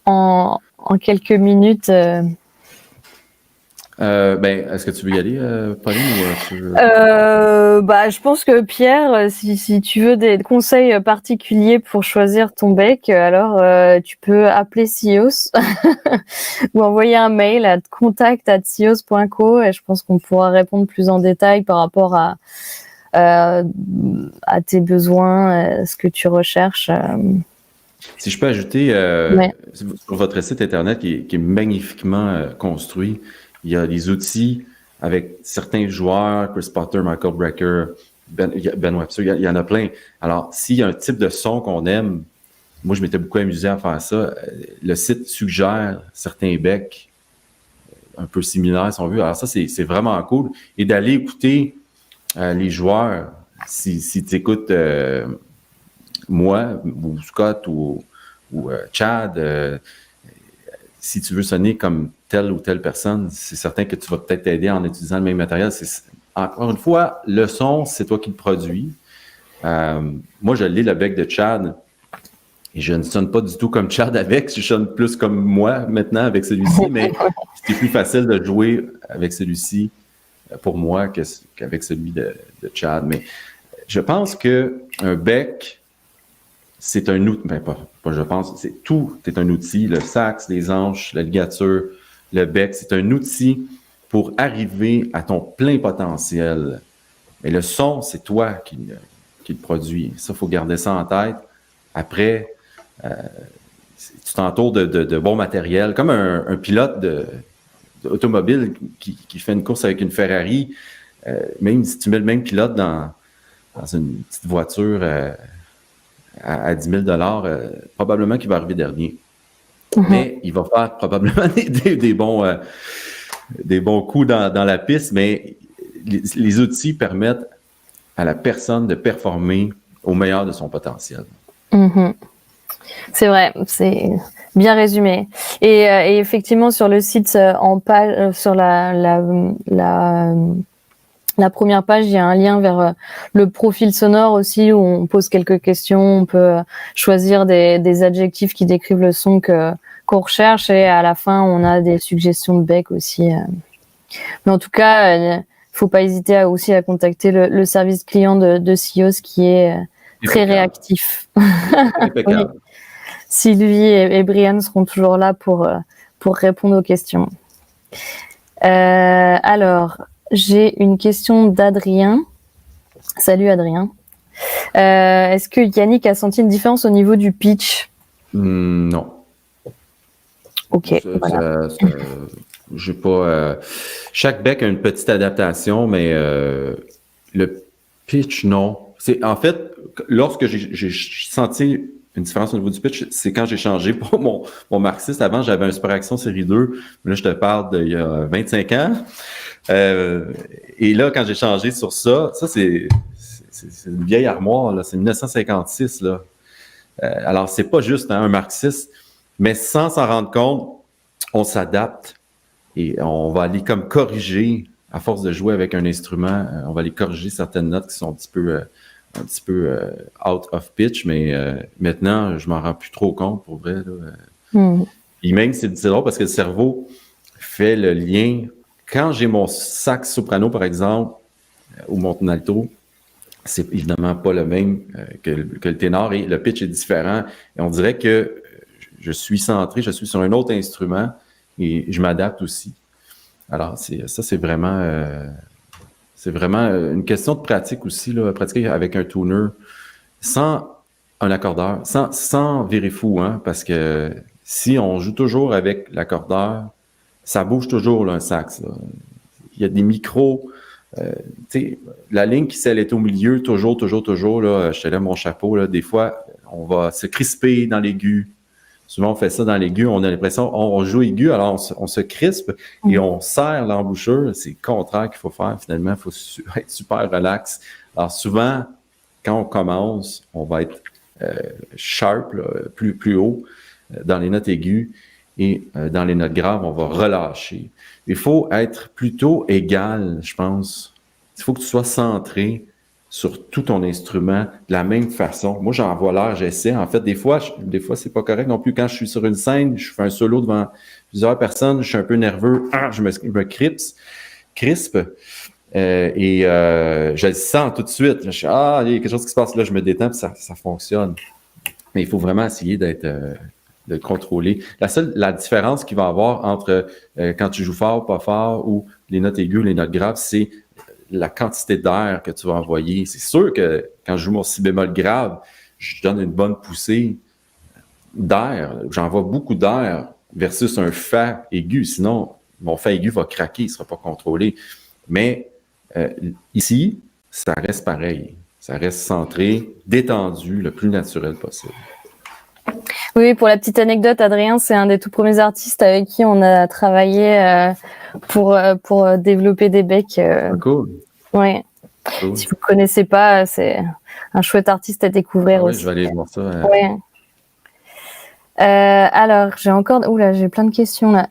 en quelques minutes. Est-ce que tu veux y aller, Pauline, ou je pense que Pierre, si tu veux des conseils particuliers pour choisir ton bec, alors tu peux appeler SIOS ou envoyer un mail à contact@sios.co et je pense qu'on pourra répondre plus en détail par rapport à tes besoins, ce que tu recherches. Si je peux ajouter, sur votre site Internet qui est magnifiquement construit, il y a des outils avec certains joueurs, Chris Potter, Michael Brecker, Ben Webster, il y en a plein. Alors, s'il y a un type de son qu'on aime, moi, je m'étais beaucoup amusé à faire ça. Le site suggère certains becs un peu similaires, si on veut. Alors ça, c'est vraiment cool. Et d'aller écouter les joueurs, si tu écoutes moi, ou Scott, ou Chad, si tu veux sonner comme telle ou telle personne, c'est certain que tu vas peut-être t'aider en utilisant le même matériel. Encore une fois, le son, c'est toi qui le produis. Moi, je lis le bec de Chad et je ne sonne pas du tout comme Chad avec. Je sonne plus comme moi maintenant avec celui-ci, mais c'est plus facile de jouer avec celui-ci pour moi qu'avec celui de Chad. Mais je pense qu'un bec, c'est un outil, tout est un outil, le sax, les hanches, la ligature, le bec, c'est un outil pour arriver à ton plein potentiel. Mais le son, c'est toi qui le produis. Ça, il faut garder ça en tête. Après, tu t'entoures de bon matériel, comme un pilote d'automobile qui fait une course avec une Ferrari, même si tu mets le même pilote dans une petite voiture à 10 000 $, probablement qu'il va arriver dernier. Mm-hmm. Mais il va faire probablement des bons coups dans la piste, mais les outils permettent à la personne de performer au meilleur de son potentiel. Mm-hmm. C'est vrai, c'est bien résumé. Et effectivement, sur le site, en page, sur la première page, il y a un lien vers le profil sonore aussi où on pose quelques questions. On peut choisir des adjectifs qui décrivent le son qu'on recherche et à la fin, on a des suggestions de bec aussi. Mais en tout cas, faut pas hésiter aussi à contacter le service client de SIOS qui est très réactif. Oui. Sylvie et Brian seront toujours là pour répondre aux questions. Alors, j'ai une question d'Adrien. Salut Adrien. Est-ce que Yannick a senti une différence au niveau du pitch? Non. Ok. Voilà. J'ai pas. Chaque bec a une petite adaptation, mais le pitch, non. C'est en fait, lorsque j'ai senti une différence au niveau du pitch, c'est quand j'ai changé pour mon marxiste. Avant, j'avais un Super Action série 2. Là, je te parle d'il y a 25 ans. Et là, quand j'ai changé sur ça c'est une vieille armoire, là. C'est 1956, là. Alors, c'est pas juste un marxiste, mais sans s'en rendre compte, on s'adapte et on va aller comme corriger, à force de jouer avec un instrument, on va aller corriger certaines notes qui sont un petit peu out of pitch, mais maintenant, je m'en rends plus trop compte pour vrai. Là. Et même, c'est drôle parce que le cerveau fait le lien. Quand j'ai mon sax soprano, par exemple, ou mon alto, c'est évidemment pas le même que le ténor et le pitch est différent. Et on dirait que je suis centré, je suis sur un autre instrument et je m'adapte aussi. Alors, c'est vraiment une question de pratique aussi, là, pratiquer avec un tuner sans un accordeur, sans virer fou, hein, parce que si on joue toujours avec l'accordeur, ça bouge toujours là, un sax. Là. Il y a des micros. La ligne qui elle est au milieu, toujours, là, je te lève mon chapeau, là, des fois, on va se crisper dans l'aigu. Souvent, on fait ça dans l'aigu, on a l'impression, on joue aigu, alors on se crispe et on serre l'embouchure. C'est le contraire qu'il faut faire, finalement, il faut être super relax. Alors souvent, quand on commence, on va être sharp, là, plus haut, dans les notes aiguës, et dans les notes graves, on va relâcher. Il faut être plutôt égal, je pense. Il faut que tu sois centré sur tout ton instrument de la même façon. Moi, j'en vois l'air, j'essaie. En fait, des fois, c'est pas correct non plus. Quand je suis sur une scène, je fais un solo devant plusieurs personnes, je suis un peu nerveux, je me crispe. Je le sens tout de suite. Je suis, il y a quelque chose qui se passe là, je me détends, puis ça fonctionne. Mais il faut vraiment essayer de le contrôler. La différence qu'il va y avoir entre quand tu joues fort, pas fort, ou les notes aiguës, les notes graves, c'est la quantité d'air que tu vas envoyer. C'est sûr que quand je joue mon si bémol grave, je donne une bonne poussée d'air. J'envoie beaucoup d'air versus un fa aigu. Sinon, mon fa aigu va craquer, il ne sera pas contrôlé. Mais ici, ça reste pareil. Ça reste centré, détendu, le plus naturel possible. Oui, pour la petite anecdote, Adrien, c'est un des tout premiers artistes avec qui on a travaillé pour développer des becs. Cool. Ouais. Cool. Si vous ne connaissez pas, c'est un chouette artiste à découvrir aussi. Oui, je vais aller voir ça. Ouais. Alors, j'ai plein de questions là.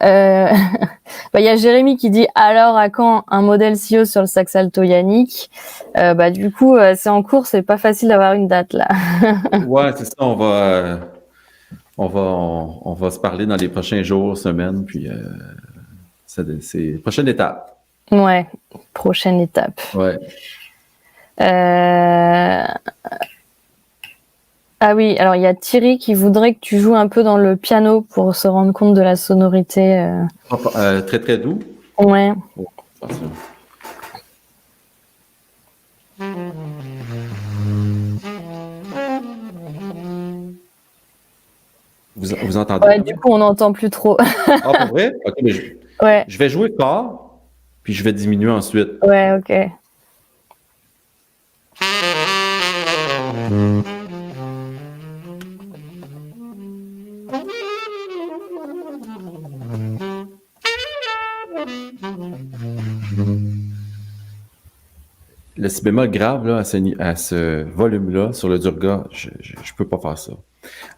Il y a Jérémy qui dit alors à quand un modèle CEO sur le sax alto Yannick? Du coup, c'est en cours, c'est pas facile d'avoir une date là. Ouais, c'est ça. On va se parler dans les prochains jours, semaines, puis c'est prochaine étape. Ouais, prochaine étape. Ouais. Ah oui, alors il y a Thierry qui voudrait que tu joues un peu dans le piano pour se rendre compte de la sonorité. Très, très doux? Ouais. Oh, attention. Vous entendez? Ouais, du coup, on n'entend plus trop. Ah, pour vrai? OK, mais ouais. Je vais jouer fort, puis je vais diminuer ensuite. Ouais, OK. Le si bémol grave, là, à ce volume-là, sur le Durga, je peux pas faire ça.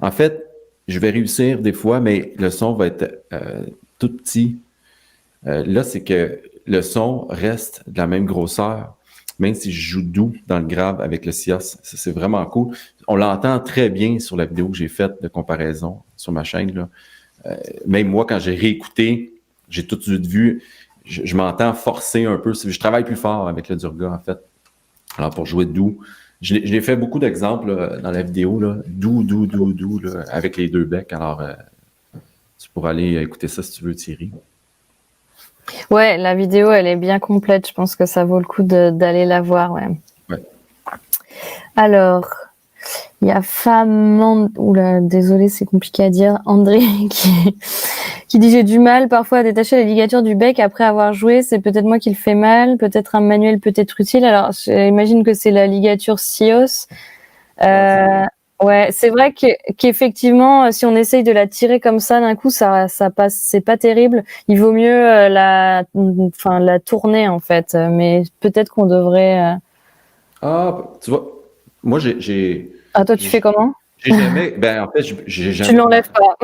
En fait, je vais réussir des fois, mais le son va être tout petit. Là, c'est que le son reste de la même grosseur, même si je joue doux dans le grave avec le SIOS. C'est vraiment cool. On l'entend très bien sur la vidéo que j'ai faite de comparaison sur ma chaîne, là. Même moi, quand j'ai réécouté, j'ai tout de suite vu, je m'entends forcer un peu. Je travaille plus fort avec le Durga, en fait. Alors, pour jouer doux, j'ai fait beaucoup d'exemples là, dans la vidéo, là, doux, là, avec les deux becs. Alors, tu pourras aller écouter ça si tu veux, Thierry. Ouais, la vidéo, elle est bien complète. Je pense que ça vaut le coup d'aller la voir. Ouais. Alors, il y a oula, désolé, c'est compliqué à dire. André qui dit j'ai du mal parfois à détacher la ligature du bec après avoir joué. C'est peut-être moi qui le fais mal. Peut-être un manuel peut être utile. Alors, j'imagine que c'est la ligature SIOS. Ouais, c'est vrai qu'effectivement, si on essaye de la tirer comme ça d'un coup, ça passe, c'est pas terrible. Il vaut mieux la tourner en fait. Mais peut-être qu'on devrait. Tu vois, moi j'ai. Ah, toi, tu fais comment? J'ai jamais. Ben, en fait, j'ai jamais. Tu l'enlèves pas.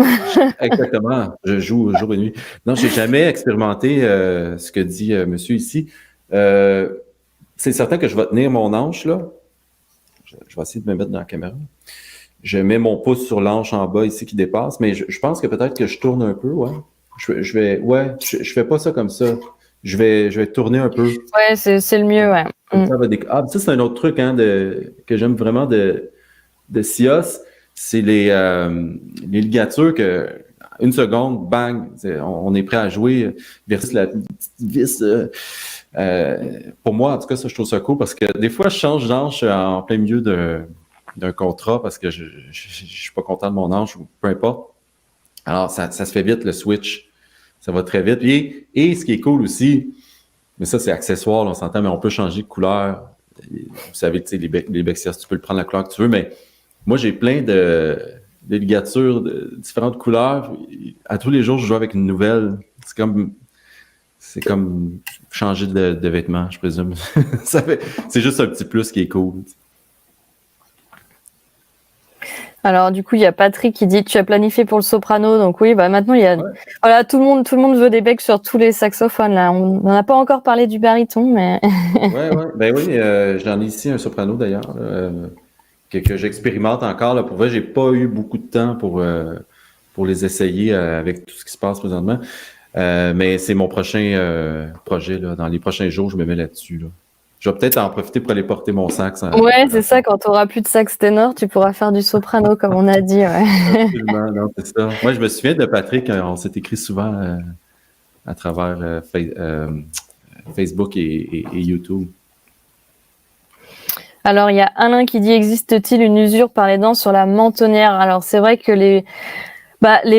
Exactement. Je joue jour et nuit. Non, j'ai jamais expérimenté ce que dit monsieur ici. C'est certain que je vais tenir mon hanche, là. Je vais essayer de me mettre dans la caméra. Je mets mon pouce sur l'hanche en bas ici qui dépasse, mais je pense que peut-être que je tourne un peu, ouais. Je fais pas ça comme ça. Je vais tourner un peu. Ouais, c'est le mieux, ouais. Ça, c'est un autre truc hein, que j'aime vraiment de SIOS. C'est les ligatures que une seconde, bang, on est prêt à jouer versus la petite vis. Pour moi, en tout cas, ça, je trouve ça cool parce que des fois, je change d'hanche en plein milieu d'un contrat parce que je suis pas content de mon hanche ou peu importe. Alors, ça se fait vite, le switch. Ça va très vite. Et ce qui est cool aussi, mais ça, c'est accessoire, là, on s'entend, mais on peut changer de couleur. Vous savez, tu sais, les Bexias, tu peux le prendre la couleur que tu veux, mais moi, j'ai plein de ligatures de différentes couleurs. À tous les jours, je joue avec une nouvelle. C'est comme changer de vêtements, je présume. C'est juste un petit plus qui est cool. Alors du coup, il y a Patrick qui dit tu as planifié pour le soprano, donc oui, bah maintenant il y a voilà tout le monde veut des becs sur tous les saxophones là. On n'en a pas encore parlé du baryton, mais Ben oui, j'en ai ici un soprano d'ailleurs que j'expérimente encore. Là, pour vrai, j'ai pas eu beaucoup de temps pour les essayer avec tout ce qui se passe présentement. Mais c'est mon prochain projet là. Dans les prochains jours, je me mets là-dessus. Là. Je vais peut-être en profiter pour aller porter mon sax. Ouais, c'est ça. Quand tu auras plus de sax ténor, tu pourras faire du soprano, comme on a dit. Ouais. Absolument, non, c'est ça. Moi, je me souviens de Patrick. On s'est écrit souvent à travers Facebook et YouTube. Alors, il y a Alain qui dit existe-t-il une usure par les dents sur la mentonnière? Alors, c'est vrai que les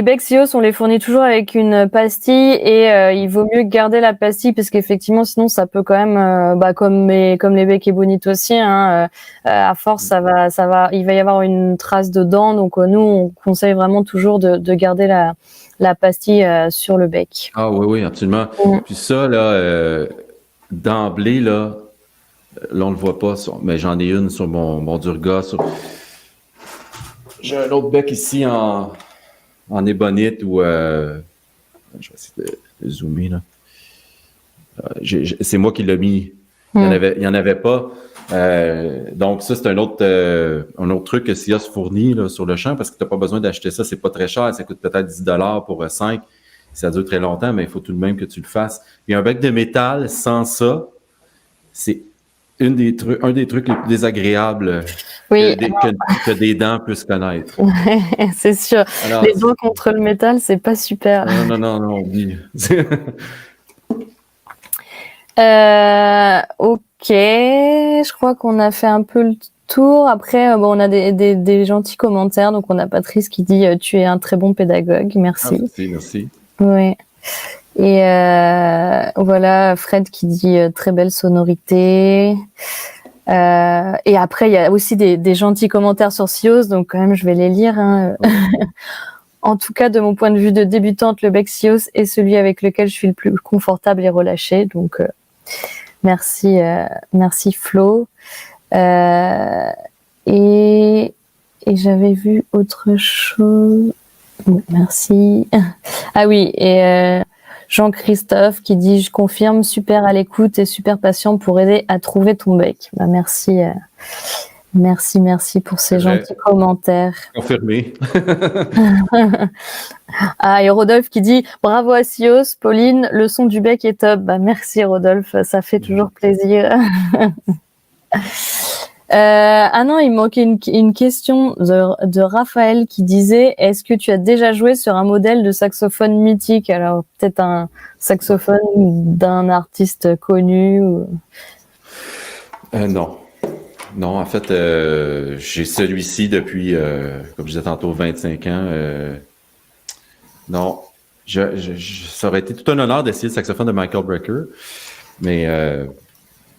becs SIOS, on les fournit toujours avec une pastille et il vaut mieux garder la pastille parce qu'effectivement, sinon, ça peut quand même, comme les becs Ebonite aussi, hein, à force, il va y avoir une trace de dents. Donc, nous, on conseille vraiment toujours de garder la pastille sur le bec. Ah oui, absolument. Puis ça, là, d'emblée, là, on le voit pas, mais j'en ai une sur mon Durga. J'ai un autre bec ici en ébonite ou je vais essayer de zoomer là. C'est moi qui l'ai mis. Il y en avait pas. Donc ça, c'est un autre truc que SIOS fournit là, sur le champ parce que tu n'as pas besoin d'acheter ça. C'est pas très cher. Ça coûte peut-être 10$ pour 5. Ça dure très longtemps, mais il faut tout de même que tu le fasses. Et un bec de métal sans ça, c'est un des trucs les plus désagréables que des dents puissent connaître. Ouais, c'est sûr. Alors, les doigts contre le métal, c'est pas super. Non, oublie. Ok, je crois qu'on a fait un peu le tour. Après, on a des gentils commentaires. Donc, on a Patrice qui dit tu es un très bon pédagogue. Merci. Merci. Oui. Et voilà, Fred qui dit très belle sonorité. Et après, il y a aussi des gentils commentaires sur SIOS, donc quand même, je vais les lire. Hein. En tout cas, de mon point de vue de débutante, le bec SIOS est celui avec lequel je suis le plus confortable et relâché. Donc, merci Flo. Et j'avais vu autre chose. Bon, merci. Ah oui, et Jean-Christophe qui dit je confirme, super à l'écoute et super patient pour aider à trouver ton bec. Merci pour ces gentils commentaires. Confirmé. Et Rodolphe qui dit bravo à SIOS, Pauline, le son du bec est top. Merci Rodolphe, ça fait toujours plaisir. Ah non, il manquait une question de Raphaël qui disait: est-ce que tu as déjà joué sur un modèle de saxophone mythique? Alors peut-être un saxophone d'un artiste connu ou... Non. Non, en fait, j'ai celui-ci depuis, comme je disais tantôt, 25 ans. Non, ça aurait été tout un honneur d'essayer le saxophone de Michael Brecker, mais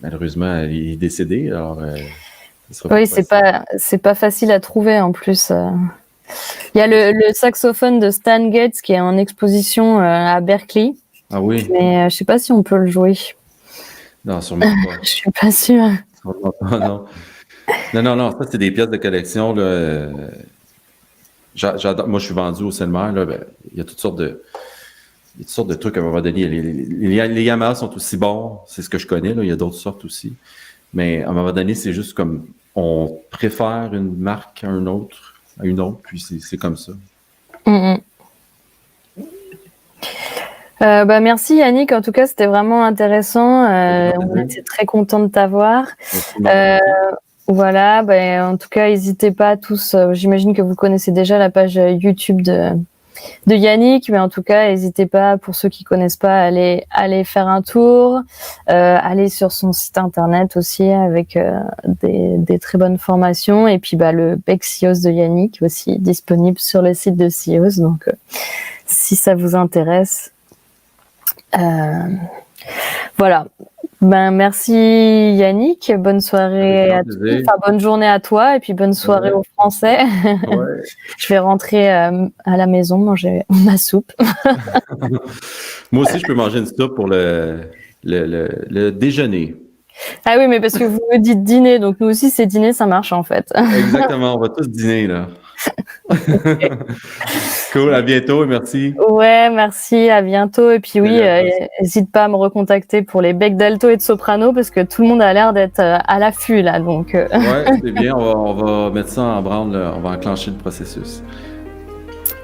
malheureusement, il est décédé. Alors, oui, c'est pas facile à trouver en plus. Il y a le saxophone de Stan Getz qui est en exposition à Berkeley. Ah oui? Mais je sais pas si on peut le jouer. Non, sûrement pas. Je suis pas sûre. Non. Non, ça, c'est des pièces de collection, là. J'adore. Moi, je suis vendu au Selmer, là. Ben, il y a toutes sortes de trucs à un moment donné. Les Yamaha sont aussi bons. C'est ce que je connais, là. Il y a d'autres sortes aussi. Mais à un moment donné, c'est juste comme on préfère une marque à une autre, puis c'est comme ça. Merci Yannick, en tout cas c'était vraiment intéressant. On était très contents de t'avoir. Voilà, en tout cas n'hésitez pas tous. J'imagine que vous connaissez déjà la page YouTube de Yannick, mais en tout cas n'hésitez pas, pour ceux qui connaissent pas, aller faire un tour, aller sur son site internet aussi avec des très bonnes formations, et puis le Bec SIOS de Yannick aussi disponible sur le site de SIOS. Donc si ça vous intéresse. Voilà. Merci Yannick, bonne soirée à tous. Enfin, bonne journée à toi et puis bonne soirée aux Français. Ouais. Je vais rentrer à la maison manger ma soupe. Moi aussi, je peux manger une soupe pour le déjeuner. Ah oui, mais parce que vous me dites dîner, donc nous aussi c'est dîner, ça marche en fait. Exactement, on va tous dîner là. Cool, à bientôt et merci. Ouais, merci, à bientôt. Et puis oui, n'hésite pas à me recontacter pour les becs d'alto et de soprano parce que tout le monde a l'air d'être à l'affût là. Donc, ouais, c'est bien, on va mettre ça en branle, on va enclencher le processus.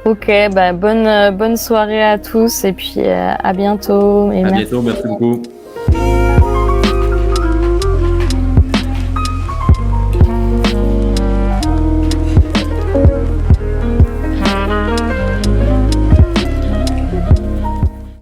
Ok, bonne soirée à tous et puis à bientôt. Et à bientôt, merci beaucoup.